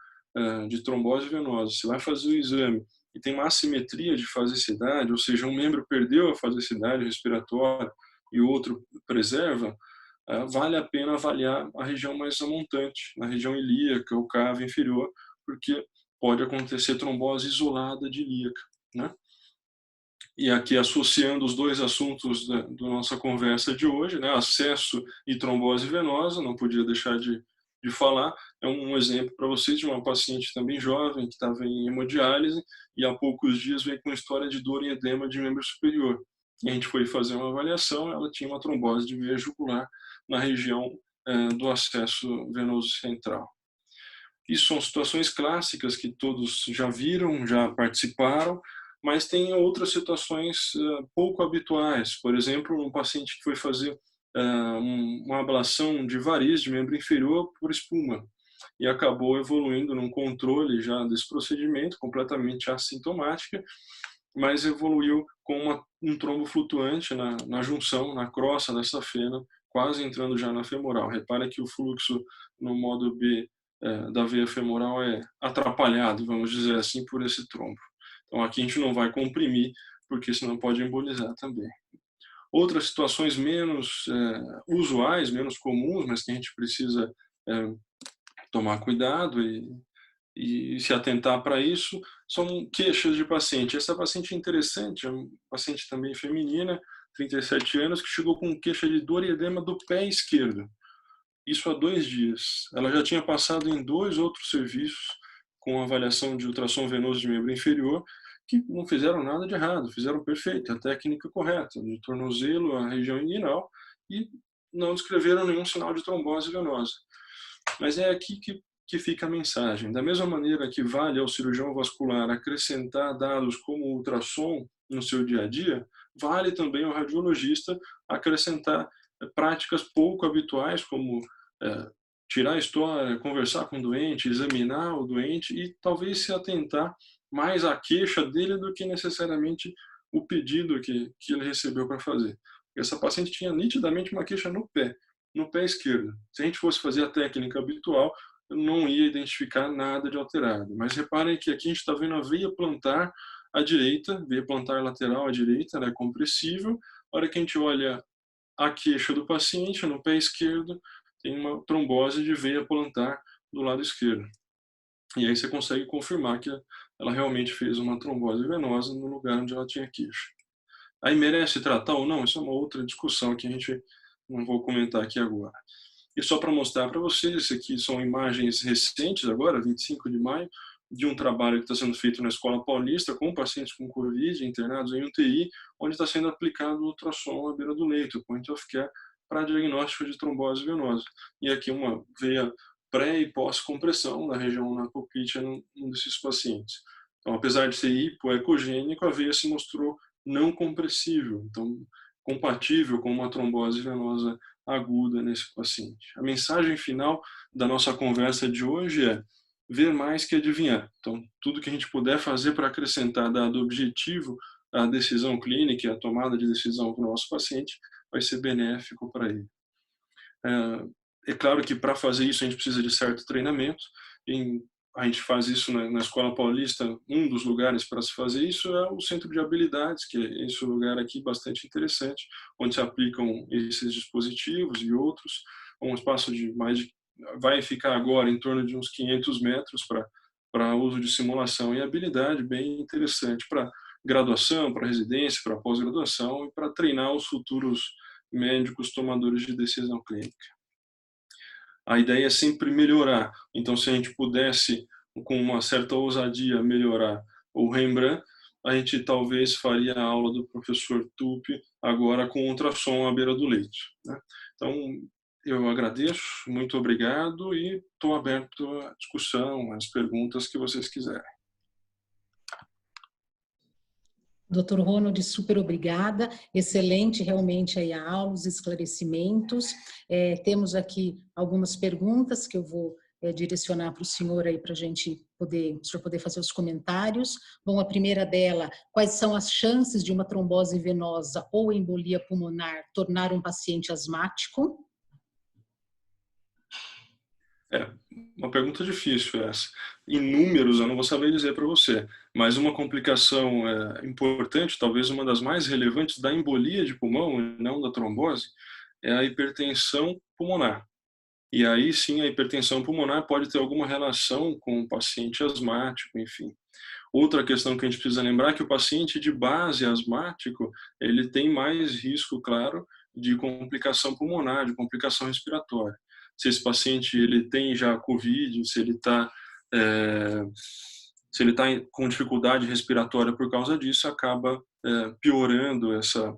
de trombose venosa, você vai fazer o exame e tem uma assimetria de fasicidade, ou seja, um membro perdeu a fasicidade respiratória e o outro preserva, vale a pena avaliar a região mais amontante, na região ilíaca ou cava inferior, porque pode acontecer trombose isolada de ilíaca, né? E aqui associando os dois assuntos da nossa conversa de hoje, né, acesso e trombose venosa, não podia deixar de falar, é um exemplo para vocês de uma paciente também jovem que estava em hemodiálise e há poucos dias veio com história de dor e edema de membro superior. E a gente foi fazer uma avaliação, ela tinha uma trombose de veia jugular na região do acesso venoso central. Isso são situações clássicas que todos já viram, já participaram, mas tem outras situações pouco habituais. Por exemplo, um paciente que foi fazer uma ablação de variz de membro inferior por espuma e acabou evoluindo num controle já desse procedimento, completamente assintomática, mas evoluiu com um trombo flutuante na junção, na crosta dessa fena, quase entrando já na femoral. Repara que o fluxo no modo B da veia femoral é atrapalhado, vamos dizer assim, por esse trombo. Então aqui a gente não vai comprimir, porque senão pode embolizar também. Outras situações menos usuais, menos comuns, mas que a gente precisa tomar cuidado e se atentar para isso, são queixas de paciente. Essa paciente é interessante, é uma paciente também feminina, 37 anos, que chegou com queixa de dor e edema do pé esquerdo. Isso há 2 dias. Ela já tinha passado em 2 outros serviços com avaliação de ultrassom venoso de membro inferior, que não fizeram nada de errado, fizeram perfeito, a técnica correta, de tornozelo à região inguinal, e não descreveram nenhum sinal de trombose venosa. Mas é aqui que fica a mensagem. Da mesma maneira que vale ao cirurgião vascular acrescentar dados como ultrassom no seu dia a dia, vale também ao radiologista acrescentar práticas pouco habituais, como tirar a história, conversar com o doente, examinar o doente e talvez se atentar mais à queixa dele do que necessariamente o pedido que ele recebeu para fazer. Essa paciente tinha nitidamente uma queixa no pé esquerdo. Se a gente fosse fazer a técnica habitual, eu não ia identificar nada de alterado. Mas reparem que aqui a gente está vendo a veia plantar à direita, veia plantar lateral à direita, ela é compressível. A hora que a gente olha a queixa do paciente, no pé esquerdo, tem uma trombose de veia plantar do lado esquerdo. E aí você consegue confirmar que ela realmente fez uma trombose venosa no lugar onde ela tinha queixa. Aí merece tratar ou não? Isso é uma outra discussão que a gente não vou comentar aqui agora. E só para mostrar para vocês, isso aqui são imagens recentes agora, 25 de maio, de um trabalho que está sendo feito na Escola Paulista com pacientes com Covid internados em UTI, onde está sendo aplicado o ultrassom à beira do leito, point of care, para diagnóstico de trombose venosa. E aqui uma veia pré e pós-compressão na região na pulpite num desses pacientes. Então, apesar de ser hipoecogênico, a veia se mostrou não compressível, então compatível com uma trombose venosa aguda nesse paciente. A mensagem final da nossa conversa de hoje é ver mais que adivinhar. Então, tudo que a gente puder fazer para acrescentar dado objetivo a decisão clínica e a tomada de decisão do nosso paciente vai ser benéfico para ele. É claro que para fazer isso a gente precisa de certo treinamento. A gente faz isso na Escola Paulista. Um dos lugares para se fazer isso é o Centro de Habilidades, que é esse lugar aqui bastante interessante, onde se aplicam esses dispositivos e outros. Um espaço vai ficar agora em torno de uns 500 metros para uso de simulação e habilidade, bem interessante para graduação, para residência, para pós-graduação e para treinar os futuros médicos tomadores de decisão clínica. A ideia é sempre melhorar. Então, se a gente pudesse, com uma certa ousadia, melhorar o Rembrandt, a gente talvez faria a aula do professor Tupi agora com ultrassom à beira do leito, né? Então, eu agradeço, muito obrigado e estou aberto à discussão, às perguntas que vocês quiserem. Dr. Ronald, super obrigada, excelente realmente aí a aula, os esclarecimentos. Temos aqui algumas perguntas que eu vou direcionar para o senhor aí para o senhor poder fazer os comentários. Bom, a primeira dela, quais são as chances de uma trombose venosa ou embolia pulmonar tornar um paciente asmático? Uma pergunta difícil essa. Em números, eu não vou saber dizer para você, mas uma complicação importante, talvez uma das mais relevantes da embolia de pulmão, e não da trombose, é a hipertensão pulmonar. E aí sim, a hipertensão pulmonar pode ter alguma relação com o paciente asmático, enfim. Outra questão que a gente precisa lembrar é que o paciente de base asmático, ele tem mais risco, claro, de complicação pulmonar, de complicação respiratória. Se esse paciente ele tem já COVID, se ele está com dificuldade respiratória por causa disso, acaba piorando essa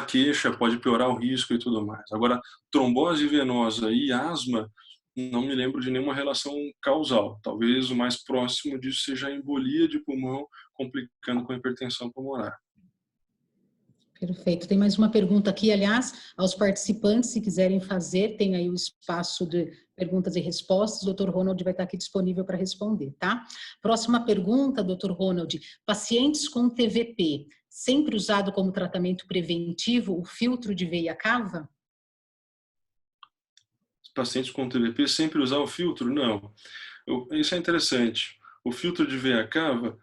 queixa, pode piorar o risco e tudo mais. Agora, trombose venosa e asma, não me lembro de nenhuma relação causal. Talvez o mais próximo disso seja a embolia de pulmão complicando com a hipertensão pulmonar. Perfeito. Tem mais uma pergunta aqui, aliás, aos participantes, se quiserem fazer, tem aí o espaço de perguntas e respostas, o Dr. Ronald vai estar aqui disponível para responder, tá? Próxima pergunta, Dr. Ronald, pacientes com TVP, sempre usado como tratamento preventivo o filtro de veia cava? Pacientes com TVP sempre usar o filtro? Não. Isso é interessante. O filtro de veia cava,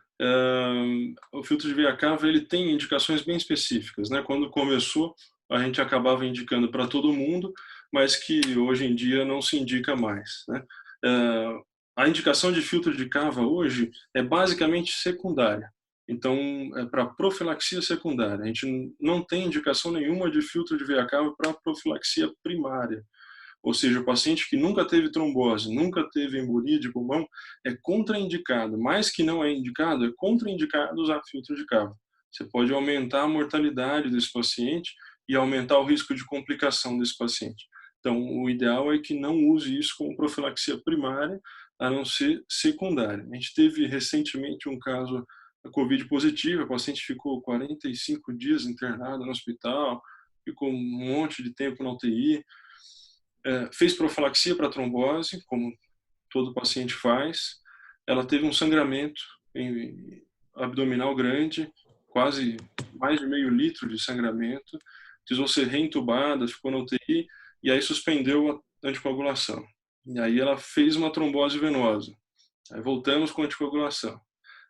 ele tem indicações bem específicas, né? Quando começou, a gente acabava indicando para todo mundo, mas que hoje em dia não se indica mais, né? A indicação de filtro de cava hoje é basicamente secundária. Então, é para profilaxia secundária. A gente não tem indicação nenhuma de filtro de veia cava para profilaxia primária. Ou seja, o paciente que nunca teve trombose, nunca teve embolia de pulmão, é contraindicado. Mais que não é indicado, é contraindicado usar filtro de cava. Você pode aumentar a mortalidade desse paciente e aumentar o risco de complicação desse paciente. Então, o ideal é que não use isso como profilaxia primária, a não ser secundária. A gente teve recentemente um caso COVID positivo, a paciente ficou 45 dias internada no hospital, ficou um monte de tempo na UTI, fez profilaxia para trombose, como todo paciente faz. Ela teve um sangramento abdominal grande, quase mais de meio litro de sangramento, precisou ser reentubada, ficou na UTI, e aí suspendeu a anticoagulação. E aí ela fez uma trombose venosa. Aí voltamos com a anticoagulação.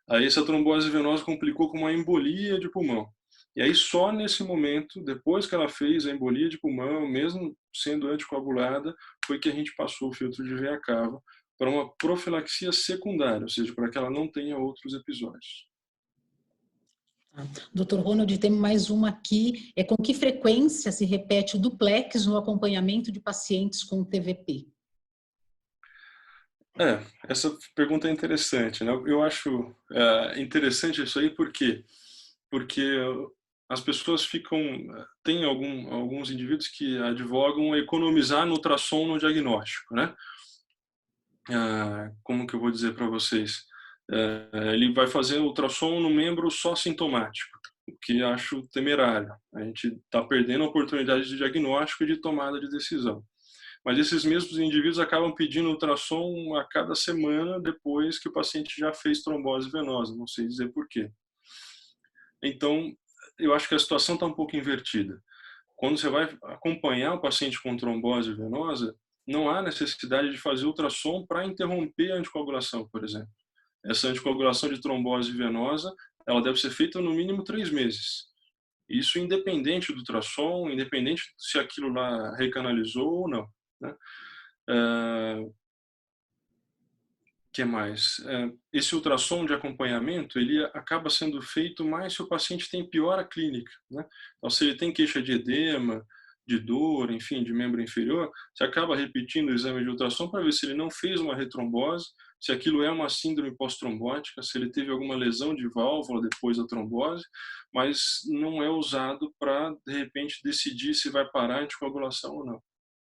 Aí essa trombose venosa complicou com uma embolia de pulmão. E aí só nesse momento, depois que ela fez a embolia de pulmão, mesmo sendo anticoagulada, foi que a gente passou o filtro de veia cava para uma profilaxia secundária, ou seja, para que ela não tenha outros episódios. Dr. Ronald, tem mais uma aqui. Com que frequência se repete o duplex no acompanhamento de pacientes com TVP? Essa pergunta é interessante, né? Eu acho interessante isso aí porque as pessoas tem alguns indivíduos que advogam economizar no ultrassom no diagnóstico, né? Como que eu vou dizer para vocês? Ele vai fazer ultrassom no membro só sintomático, o que acho temerário. A gente está perdendo a oportunidade de diagnóstico e de tomada de decisão. Mas esses mesmos indivíduos acabam pedindo ultrassom a cada semana depois que o paciente já fez trombose venosa, não sei dizer por quê. Então, eu acho que a situação está um pouco invertida. Quando você vai acompanhar o paciente com trombose venosa, não há necessidade de fazer ultrassom para interromper a anticoagulação, por exemplo. Essa anticoagulação de trombose venosa, ela deve ser feita no mínimo 3 meses. Isso independente do ultrassom, independente se aquilo lá recanalizou ou não, né? Que mais? Esse ultrassom de acompanhamento, ele acaba sendo feito mais se o paciente tem piora clínica, né? Então, se ele tem queixa de edema, de dor, enfim, de membro inferior, você acaba repetindo o exame de ultrassom para ver se ele não fez uma retrombose, se aquilo é uma síndrome pós-trombótica, se ele teve alguma lesão de válvula depois da trombose, mas não é usado para, de repente, decidir se vai parar a anticoagulação ou não.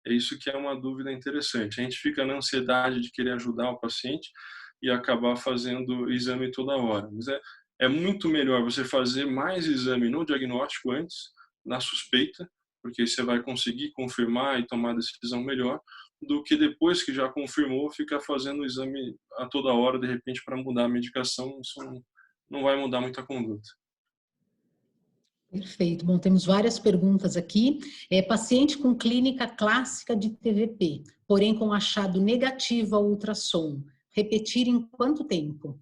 É isso que é uma dúvida interessante. A gente fica na ansiedade de querer ajudar o paciente e acabar fazendo exame toda hora. Mas é muito melhor você fazer mais exame no diagnóstico antes, na suspeita, porque você vai conseguir confirmar e tomar a decisão melhor, do que depois que já confirmou, ficar fazendo o exame a toda hora, de repente, para mudar a medicação. Isso não vai mudar muita conduta. Perfeito. Bom, temos várias perguntas aqui. Paciente com clínica clássica de TVP, porém com achado negativo ao ultrassom. Repetir em quanto tempo?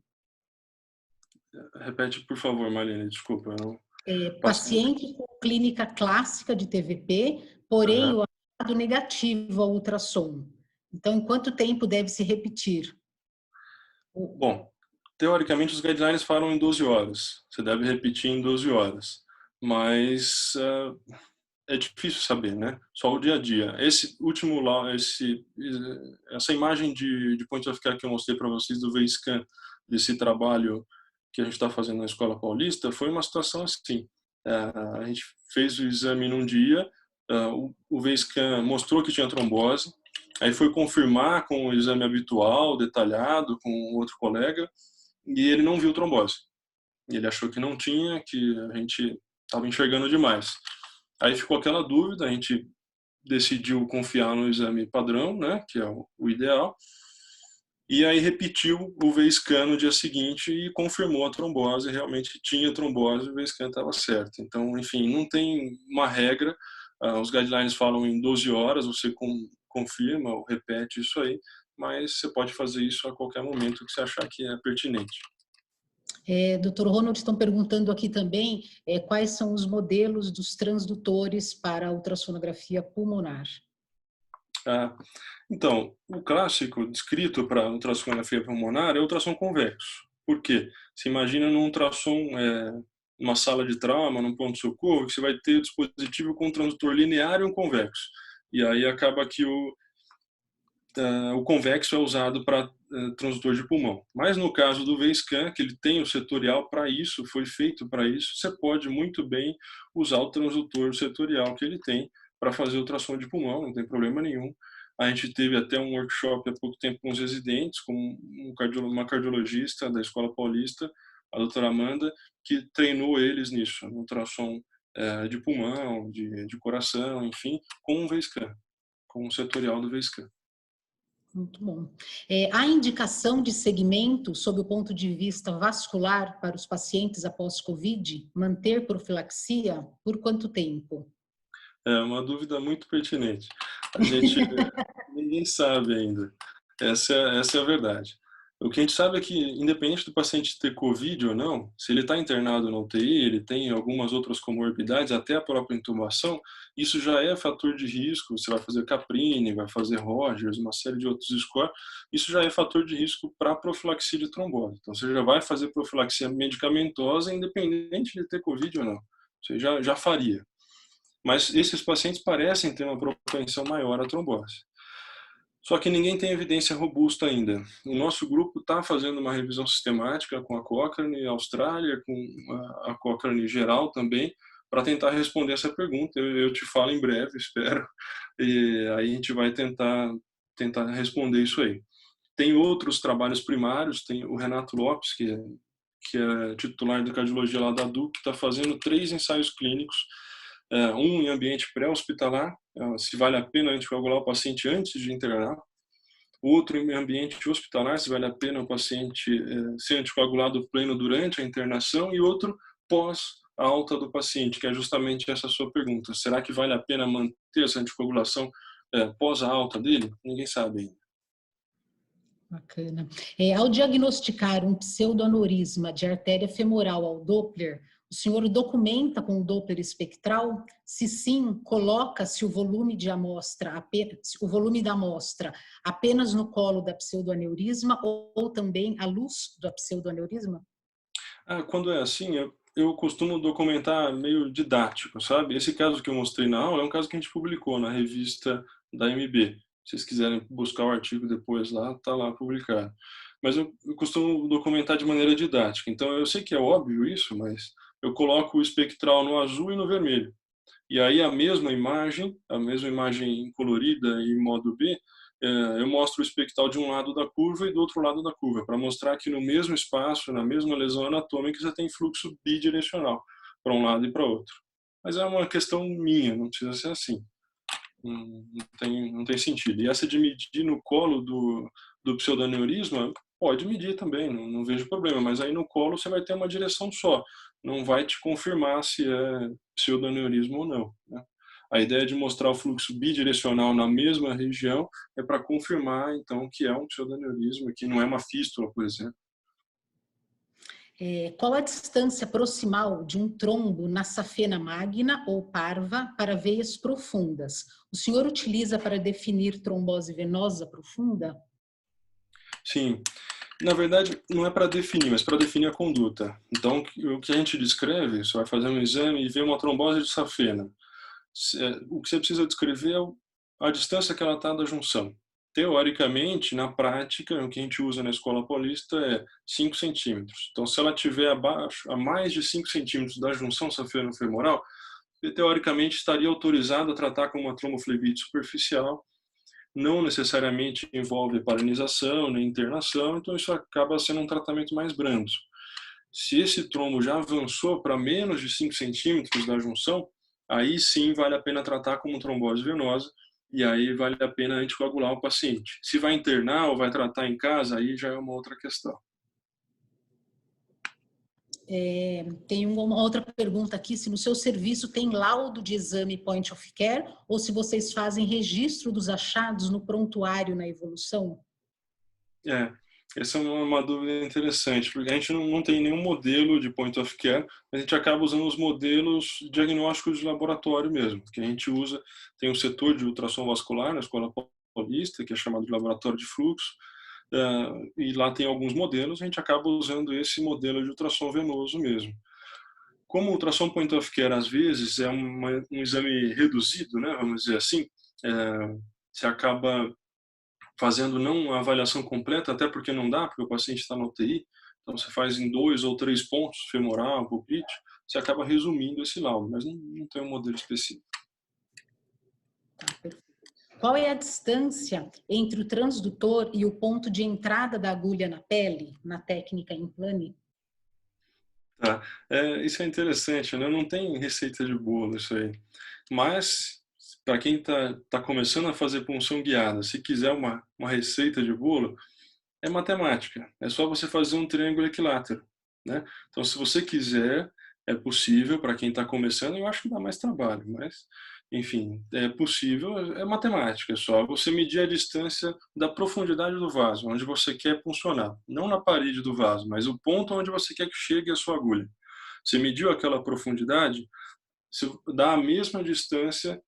Repete, por favor, Marlene, desculpa. Paciente com clínica clássica de TVP, porém o achado negativo ao ultrassom. Então, em quanto tempo deve se repetir? Bom, teoricamente os guidelines falam em 12 horas. Você deve repetir em 12 horas. Mas é difícil saber, né? Só o dia a dia. Esse último lá, essa imagem de point of care que eu mostrei para vocês do V-Scan, desse trabalho que a gente está fazendo na Escola Paulista, foi uma situação assim. A gente fez o exame num dia, o V-Scan mostrou que tinha trombose, aí foi confirmar com o exame habitual, detalhado, com outro colega, e ele não viu trombose. Ele achou que não tinha, que a gente estava enxergando demais. Aí ficou aquela dúvida, a gente decidiu confiar no exame padrão, né, que é o ideal, e aí repetiu o V-Scan no dia seguinte e confirmou a trombose, realmente tinha trombose, o V-Scan estava certo. Então, enfim, não tem uma regra, os guidelines falam em 12 horas, você confirma ou repete isso aí, mas você pode fazer isso a qualquer momento que você achar que é pertinente. Dr. Ronald, estão perguntando aqui também quais são os modelos dos transdutores para a ultrassonografia pulmonar. Então, o clássico descrito para ultrassonografia pulmonar é o ultrassom convexo. Por quê? Você imagina num ultrassom, numa sala de trauma, num pronto-socorro, que você vai ter dispositivo com um transdutor linear e um convexo. E aí acaba que o convexo é usado para transdutor de pulmão. Mas no caso do V-Scan, que ele tem o setorial para isso, foi feito para isso, você pode muito bem usar o transdutor setorial que ele tem para fazer ultrassom de pulmão, não tem problema nenhum. A gente teve até um workshop há pouco tempo com os residentes, com uma cardiologista da Escola Paulista, a doutora Amanda, que treinou eles nisso, no ultrassom de pulmão, de coração, enfim, com o V-Scan, com o setorial do V-Scan. Muito bom. Há indicação de segmento sob o ponto de vista vascular para os pacientes após Covid? Manter profilaxia? Por quanto tempo? É uma dúvida muito pertinente. Ninguém sabe ainda. Essa é a verdade. O que a gente sabe é que, independente do paciente ter Covid ou não, se ele está internado na UTI, ele tem algumas outras comorbidades, até a própria intubação, isso já é fator de risco. Você vai fazer Caprini, vai fazer Rogers, uma série de outros scores, isso já é fator de risco para profilaxia de trombose. Então, você já vai fazer profilaxia medicamentosa, independente de ter Covid ou não. Você já faria. Mas esses pacientes parecem ter uma propensão maior à trombose. Só que ninguém tem evidência robusta ainda. O nosso grupo está fazendo uma revisão sistemática com a Cochrane Austrália, com a Cochrane geral também, para tentar responder essa pergunta. Eu te falo em breve, espero. E aí a gente vai tentar responder isso aí. Tem outros trabalhos primários, tem o Renato Lopes, que é titular de cardiologia lá da DUC, que está fazendo 3 ensaios clínicos, um em ambiente pré-hospitalar, se vale a pena anticoagular o paciente antes de internar, outro em ambiente hospitalar, se vale a pena o paciente ser anticoagulado pleno durante a internação, e outro pós a alta do paciente, que é justamente essa sua pergunta. Será que vale a pena manter essa anticoagulação pós a alta dele? Ninguém sabe ainda. Bacana. Ao diagnosticar um pseudoaneurisma de artéria femoral ao Doppler, o senhor documenta com o Doppler espectral? Se sim, coloca-se o volume de amostra, o volume da amostra apenas no colo da pseudoaneurisma ou também à luz do pseudoaneurisma? Quando é assim, eu costumo documentar meio didático, sabe? Esse caso que eu mostrei na aula é um caso que a gente publicou na revista da MB. Se vocês quiserem buscar o artigo depois lá, tá lá publicado. Mas eu costumo documentar de maneira didática. Então, eu sei que é óbvio isso, mas eu coloco o espectral no azul e no vermelho. E aí a mesma imagem colorida em modo B, eu mostro o espectral de um lado da curva e do outro lado da curva, para mostrar que no mesmo espaço, na mesma lesão anatômica, você tem fluxo bidirecional, para um lado e para outro. Mas é uma questão minha, não precisa ser assim. Não tem sentido. E essa de medir no colo do pseudoaneurisma, pode medir também, não vejo problema, mas aí no colo você vai ter uma direção só, não vai te confirmar se é pseudoaneurisma ou não, né? A ideia de mostrar o fluxo bidirecional na mesma região é para confirmar, então, que é um pseudoaneurisma, que não é uma fístula, por exemplo. Qual a distância proximal de um trombo na safena magna ou parva para veias profundas? O senhor utiliza para definir trombose venosa profunda? Sim. Na verdade, não é para definir, mas para definir a conduta. Então, o que a gente descreve, você vai fazer um exame e vê uma trombose de safena. O que você precisa descrever é a distância que ela está da junção. Teoricamente, na prática, o que a gente usa na escola paulista é 5 centímetros. Então, se ela estiver a mais de 5 centímetros da junção safeno-femoral, teoricamente estaria autorizado a tratar com uma tromboflebite superficial. Não necessariamente envolve parinização nem internação, então isso acaba sendo um tratamento mais brando. Se esse trombo já avançou para menos de 5 centímetros da junção, aí sim vale a pena tratar como trombose venosa, e aí vale a pena anticoagular o paciente. Se vai internar ou vai tratar em casa, aí já é uma outra questão. Tem uma outra pergunta aqui, se no seu serviço tem laudo de exame point of care ou se vocês fazem registro dos achados no prontuário na evolução? Essa é uma dúvida interessante, porque a gente não tem nenhum modelo de point of care, a gente acaba usando os modelos diagnósticos de laboratório mesmo, que a gente usa, tem um setor de ultrassom vascular na Escola Paulista, que é chamado de laboratório de fluxo, e lá tem alguns modelos, a gente acaba usando esse modelo de ultrassom venoso mesmo. Como o ultrassom point of care, às vezes, é um exame reduzido, né, vamos dizer assim, você acaba fazendo não a avaliação completa, até porque não dá, porque o paciente está na UTI, então você faz em 2 ou 3 pontos, femoral, pulpite, você acaba resumindo esse laudo, mas não tem um modelo específico. Qual é a distância entre o transdutor e o ponto de entrada da agulha na pele, na técnica Implane? Tá. Isso é interessante, né? Não tem receita de bolo isso aí. Mas, para quem tá começando a fazer punção guiada, se quiser uma receita de bolo, é matemática. É só você fazer um triângulo equilátero, né? Então, se você quiser, é possível para quem está começando. Eu acho que dá mais trabalho, mas, enfim, é possível. É matemática. É só você medir a distância da profundidade do vaso, onde você quer puncionar. Não na parede do vaso, mas o ponto onde você quer que chegue a sua agulha. Você mediu aquela profundidade, você dá a mesma distância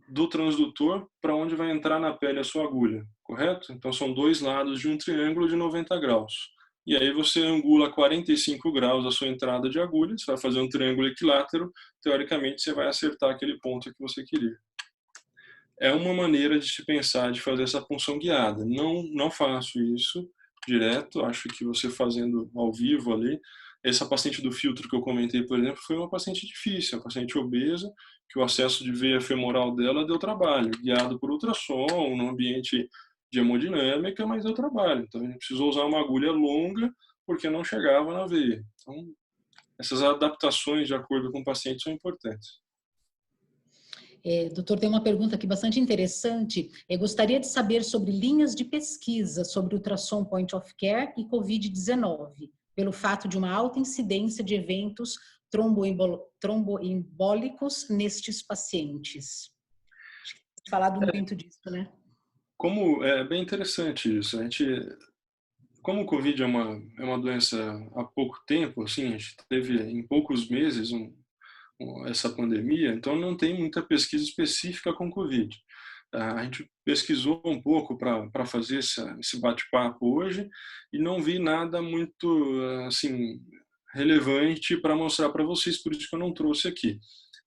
do transdutor para onde vai entrar na pele a sua agulha, correto? Então são 2 lados de um triângulo de 90 graus. E aí você angula 45 graus a sua entrada de agulha, você vai fazer um triângulo equilátero, teoricamente você vai acertar aquele ponto que você queria. É uma maneira de se pensar de fazer essa punção guiada. Não faço isso direto, acho que você fazendo ao vivo ali. Essa paciente do filtro que eu comentei, por exemplo, foi uma paciente difícil, uma paciente obesa, que o acesso de veia femoral dela deu trabalho, guiado por ultrassom, no ambiente de hemodinâmica, mas deu trabalho. Então, a gente precisou usar uma agulha longa, porque não chegava na veia. Então, essas adaptações de acordo com o paciente são importantes. Doutor, tem uma pergunta aqui bastante interessante. Gostaria de saber sobre linhas de pesquisa sobre ultrassom point of care e Covid-19. pelo fato de uma alta incidência de eventos tromboembólicos nestes pacientes. Acho que tem falado muito disso, né? Como é bem interessante isso. Como o Covid é uma doença há pouco tempo, assim, a gente teve em poucos meses essa pandemia, então não tem muita pesquisa específica com Covid. A gente pesquisou um pouco para fazer esse bate-papo hoje e não vi nada muito assim relevante para mostrar para vocês, por isso que eu não trouxe aqui.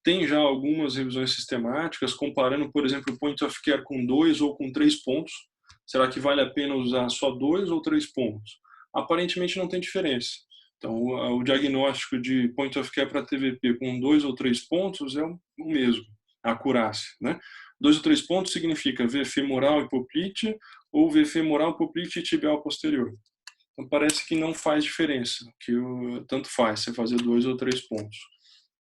Tem já algumas revisões sistemáticas comparando, por exemplo, o point of care com 2 ou com 3 pontos. Será que vale a pena usar só 2 ou 3 pontos? Aparentemente não tem diferença. Então, o diagnóstico de point of care para TVP com 2 ou 3 pontos é o mesmo, a acurácia, né? 2 ou 3 pontos significa V femoral e poplite ou V femoral, poplite e tibial posterior. Então, parece que não faz diferença, que tanto faz você fazer 2 ou 3 pontos.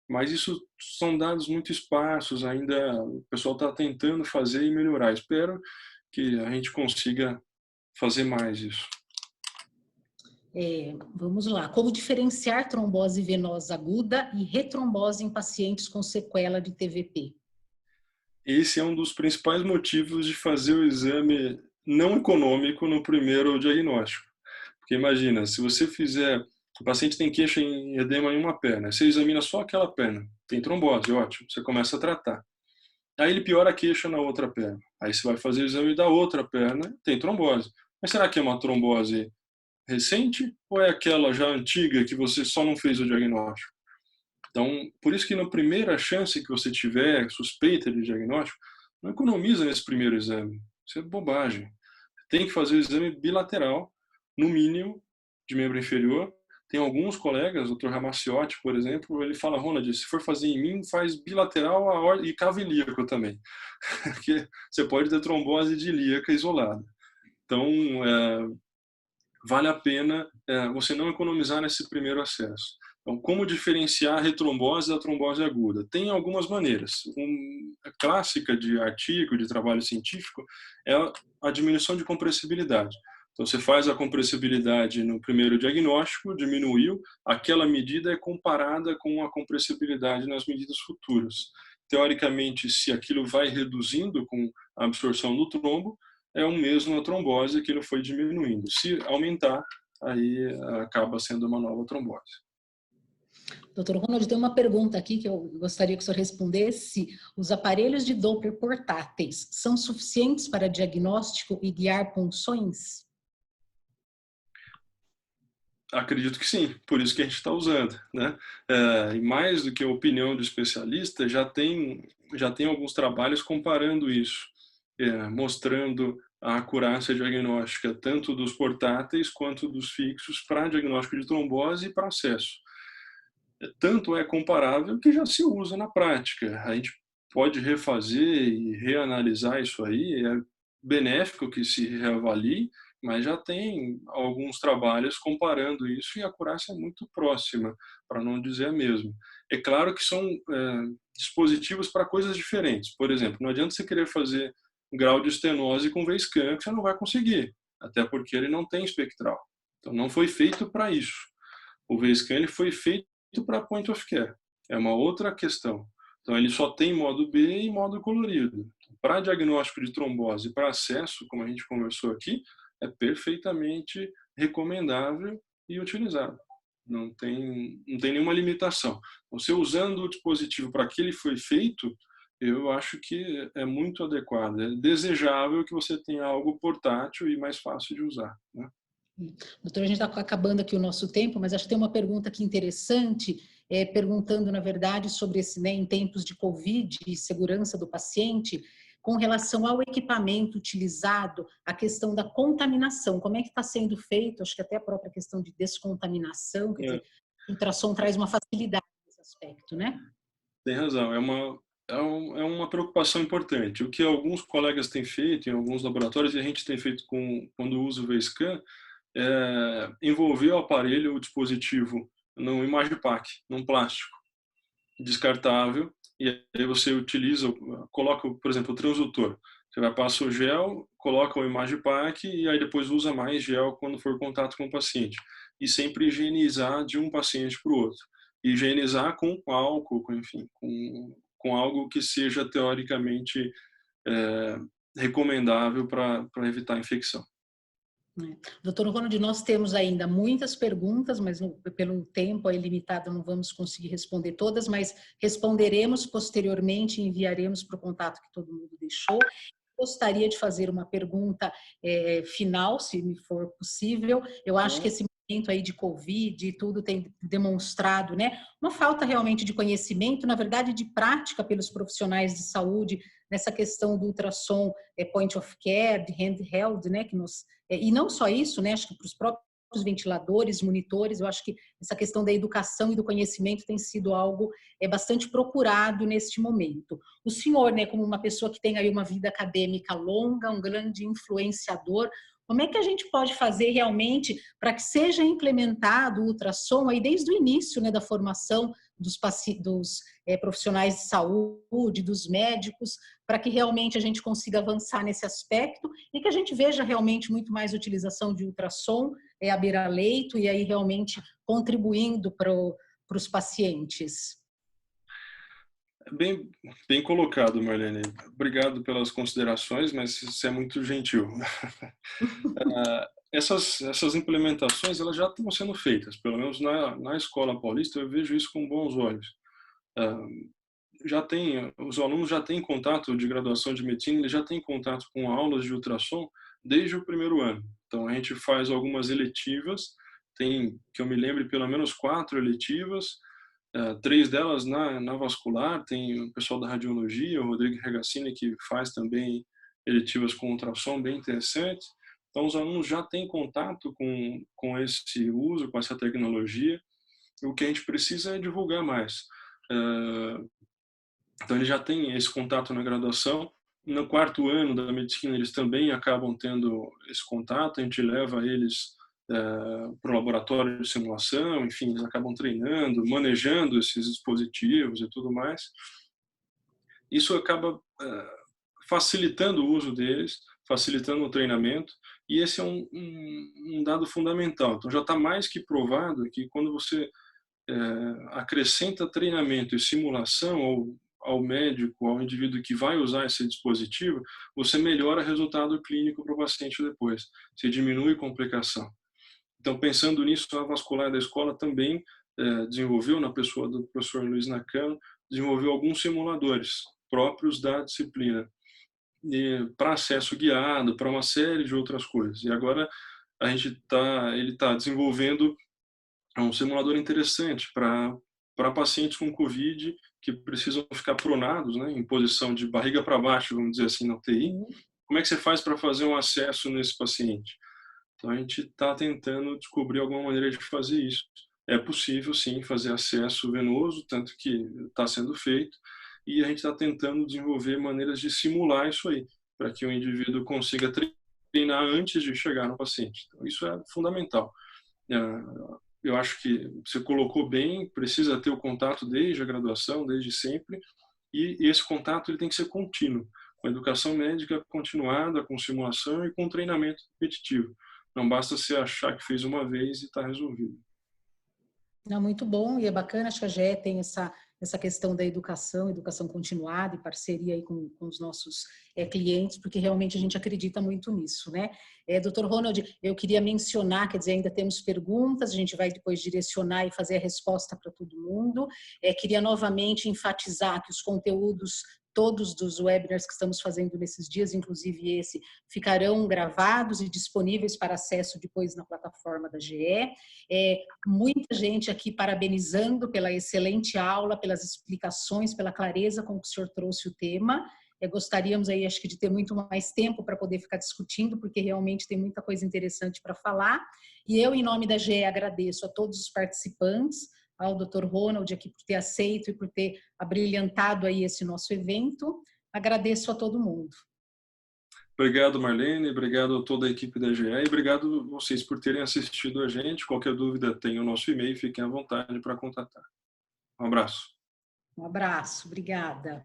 Mas isso são dados muito esparsos, ainda o pessoal está tentando fazer e melhorar. Espero que a gente consiga fazer mais isso. Vamos lá. Como diferenciar trombose venosa aguda e retrombose em pacientes com sequela de TVP? Esse é um dos principais motivos de fazer o exame não econômico no primeiro diagnóstico. Porque imagina, se você fizer, o paciente tem queixa em edema em uma perna, você examina só aquela perna, tem trombose, ótimo, você começa a tratar. Aí ele piora a queixa na outra perna. Aí você vai fazer o exame da outra perna, tem trombose. Mas será que é uma trombose recente ou é aquela já antiga que você só não fez o diagnóstico? Então, por isso que na primeira chance que você tiver suspeita de diagnóstico, não economiza nesse primeiro exame. Isso é bobagem. Tem que fazer o exame bilateral, no mínimo, de membro inferior. Tem alguns colegas, o Dr. Ramaciotti, por exemplo, ele fala, Ronald, se for fazer em mim, faz bilateral e cavo ilíaco também. Porque você pode ter trombose de ilíaca isolada. Então, vale a pena você não economizar nesse primeiro acesso. Então, como diferenciar a retrombose da trombose aguda? Tem algumas maneiras. A clássica de artigo, de trabalho científico, é a diminuição de compressibilidade. Então, você faz a compressibilidade no primeiro diagnóstico, diminuiu, aquela medida é comparada com a compressibilidade nas medidas futuras. Teoricamente, se aquilo vai reduzindo com a absorção do trombo, é o mesmo a trombose, aquilo foi diminuindo. Se aumentar, aí acaba sendo uma nova trombose. Doutor Ronald, tem uma pergunta aqui que eu gostaria que o senhor respondesse. Os aparelhos de Doppler portáteis são suficientes para diagnóstico e guiar punções? Acredito que sim, por isso que a gente está usando, né? E mais do que a opinião do especialista, já tem alguns trabalhos comparando isso, mostrando a acurácia diagnóstica tanto dos portáteis quanto dos fixos para diagnóstico de trombose e para acesso. Tanto é comparável que já se usa na prática. A gente pode refazer e reanalisar isso aí, é benéfico que se reavalie, mas já tem alguns trabalhos comparando isso e a acurácia é muito próxima, para não dizer a mesma. É claro que são dispositivos para coisas diferentes. Por exemplo, não adianta você querer fazer grau de estenose com V-scan, que você não vai conseguir, até porque ele não tem espectral. Então, não foi feito para isso. O V-scan ele foi feito para point of care. É uma outra questão. Então, ele só tem modo B e modo colorido. Para diagnóstico de trombose e para acesso, como a gente conversou aqui, é perfeitamente recomendável e utilizado. Não tem nenhuma limitação. Você usando o dispositivo para que ele foi feito, eu acho que é muito adequado. É desejável que você tenha algo portátil e mais fácil de usar, né? Doutor, a gente está acabando aqui o nosso tempo, mas acho que tem uma pergunta aqui interessante, perguntando, na verdade, sobre esse, né, em tempos de Covid e segurança do paciente, com relação ao equipamento utilizado, a questão da contaminação, como é que está sendo feito, acho que até a própria questão de descontaminação, quer dizer, o ultrassom traz uma facilidade nesse aspecto, né? Tem razão, é uma preocupação importante. O que alguns colegas têm feito em alguns laboratórios, e a gente tem feito quando usa o V-scan, envolver o aparelho, o dispositivo, no Imagipack, num plástico descartável, e aí você utiliza, coloca, por exemplo, o transdutor. Você vai passar o gel, coloca o Imagipack e aí depois usa mais gel quando for contato com o paciente. e sempre higienizar de um paciente para o outro. Higienizar com álcool, enfim, com algo que seja teoricamente é, recomendável para evitar a infecção. Doutor Ronald, nós temos ainda muitas perguntas, mas pelo tempo aí limitado não vamos conseguir responder todas, mas responderemos posteriormente e enviaremos para o contato que todo mundo deixou. Gostaria de fazer uma pergunta final, se me for possível. Eu acho que esse momento aí de Covid e tudo tem demonstrado, né, uma falta realmente de conhecimento, na verdade, de prática pelos profissionais de saúde nessa questão do ultrassom point of care, de handheld, né, que nos e não só isso, né? Acho que para os próprios ventiladores, monitores, eu acho que essa questão da educação e do conhecimento tem sido algo bastante procurado neste momento. O senhor, né, como uma pessoa que tem aí uma vida acadêmica longa, um grande influenciador, como é que a gente pode fazer realmente para que seja implementado o ultrassom aí desde o início, né, da formação dos profissionais de saúde, dos médicos, para que realmente a gente consiga avançar nesse aspecto e que a gente veja realmente muito mais utilização de ultrassom à beira-leito e aí realmente contribuindo para os pacientes. Bem colocado, Marlene. Obrigado pelas considerações, mas isso é muito gentil. Essas implementações elas já estão sendo feitas, pelo menos na Escola Paulista eu vejo isso com bons olhos. Os alunos já têm contato de graduação de medicina, eles já têm contato com aulas de ultrassom desde o primeiro ano. Então a gente faz algumas eletivas, tem, que eu me lembre, pelo menos 4 eletivas, 3 delas na vascular, tem o pessoal da radiologia, o Rodrigo Regassini, que faz também eletivas com ultrassom bem interessantes. Então os alunos já têm contato com esse uso, com essa tecnologia. O que a gente precisa é divulgar mais. Então eles já têm esse contato na graduação. No 4º ano da medicina eles também acabam tendo esse contato. A gente leva eles para o laboratório de simulação, enfim, eles acabam treinando, manejando esses dispositivos e tudo mais. Isso acaba facilitando o uso deles, facilitando o treinamento, e esse é um dado fundamental. Então já está mais que provado que quando você acrescenta treinamento e simulação ao médico, ao indivíduo que vai usar esse dispositivo, você melhora o resultado clínico para o paciente depois. Você diminui complicação. Então, pensando nisso, a vascular da escola também desenvolveu, na pessoa do professor Luiz Nakano, desenvolveu alguns simuladores próprios da disciplina, para acesso guiado, para uma série de outras coisas. E agora ele está desenvolvendo um simulador interessante para pacientes com COVID que precisam ficar pronados, né, em posição de barriga para baixo, vamos dizer assim, na UTI. Como é que você faz para fazer um acesso nesse paciente? Então a gente está tentando descobrir alguma maneira de fazer isso. É possível, sim, fazer acesso venoso, tanto que está sendo feito, e a gente está tentando desenvolver maneiras de simular isso aí, para que o indivíduo consiga treinar antes de chegar no paciente. Então isso é fundamental. Eu acho que você colocou bem, precisa ter o contato desde a graduação, desde sempre, e esse contato ele tem que ser contínuo, com educação médica continuada, com simulação e com treinamento repetitivo. Não basta você achar que fez uma vez e está resolvido. Não, muito bom e é bacana, acho que a GE tem essa questão da educação continuada e parceria aí com os nossos clientes, porque realmente a gente acredita muito nisso, né? Dr. Ronald, eu queria mencionar, quer dizer, ainda temos perguntas, a gente vai depois direcionar e fazer a resposta para todo mundo. Queria novamente enfatizar que os conteúdos todos dos webinars que estamos fazendo nesses dias, inclusive esse, ficarão gravados e disponíveis para acesso depois na plataforma da GE. Muita gente aqui parabenizando pela excelente aula, pelas explicações, pela clareza com que o senhor trouxe o tema. Gostaríamos aí, acho que, de ter muito mais tempo para poder ficar discutindo, porque realmente tem muita coisa interessante para falar. E eu, em nome da GE, agradeço a todos os participantes, ao Dr. Ronald aqui por ter aceito e por ter abrilhantado aí esse nosso evento. Agradeço a todo mundo. Obrigado, Marlene, obrigado a toda a equipe da GE e obrigado a vocês por terem assistido a gente. Qualquer dúvida, tem o nosso e-mail, fiquem à vontade para contatar. Um abraço. Um abraço, obrigada.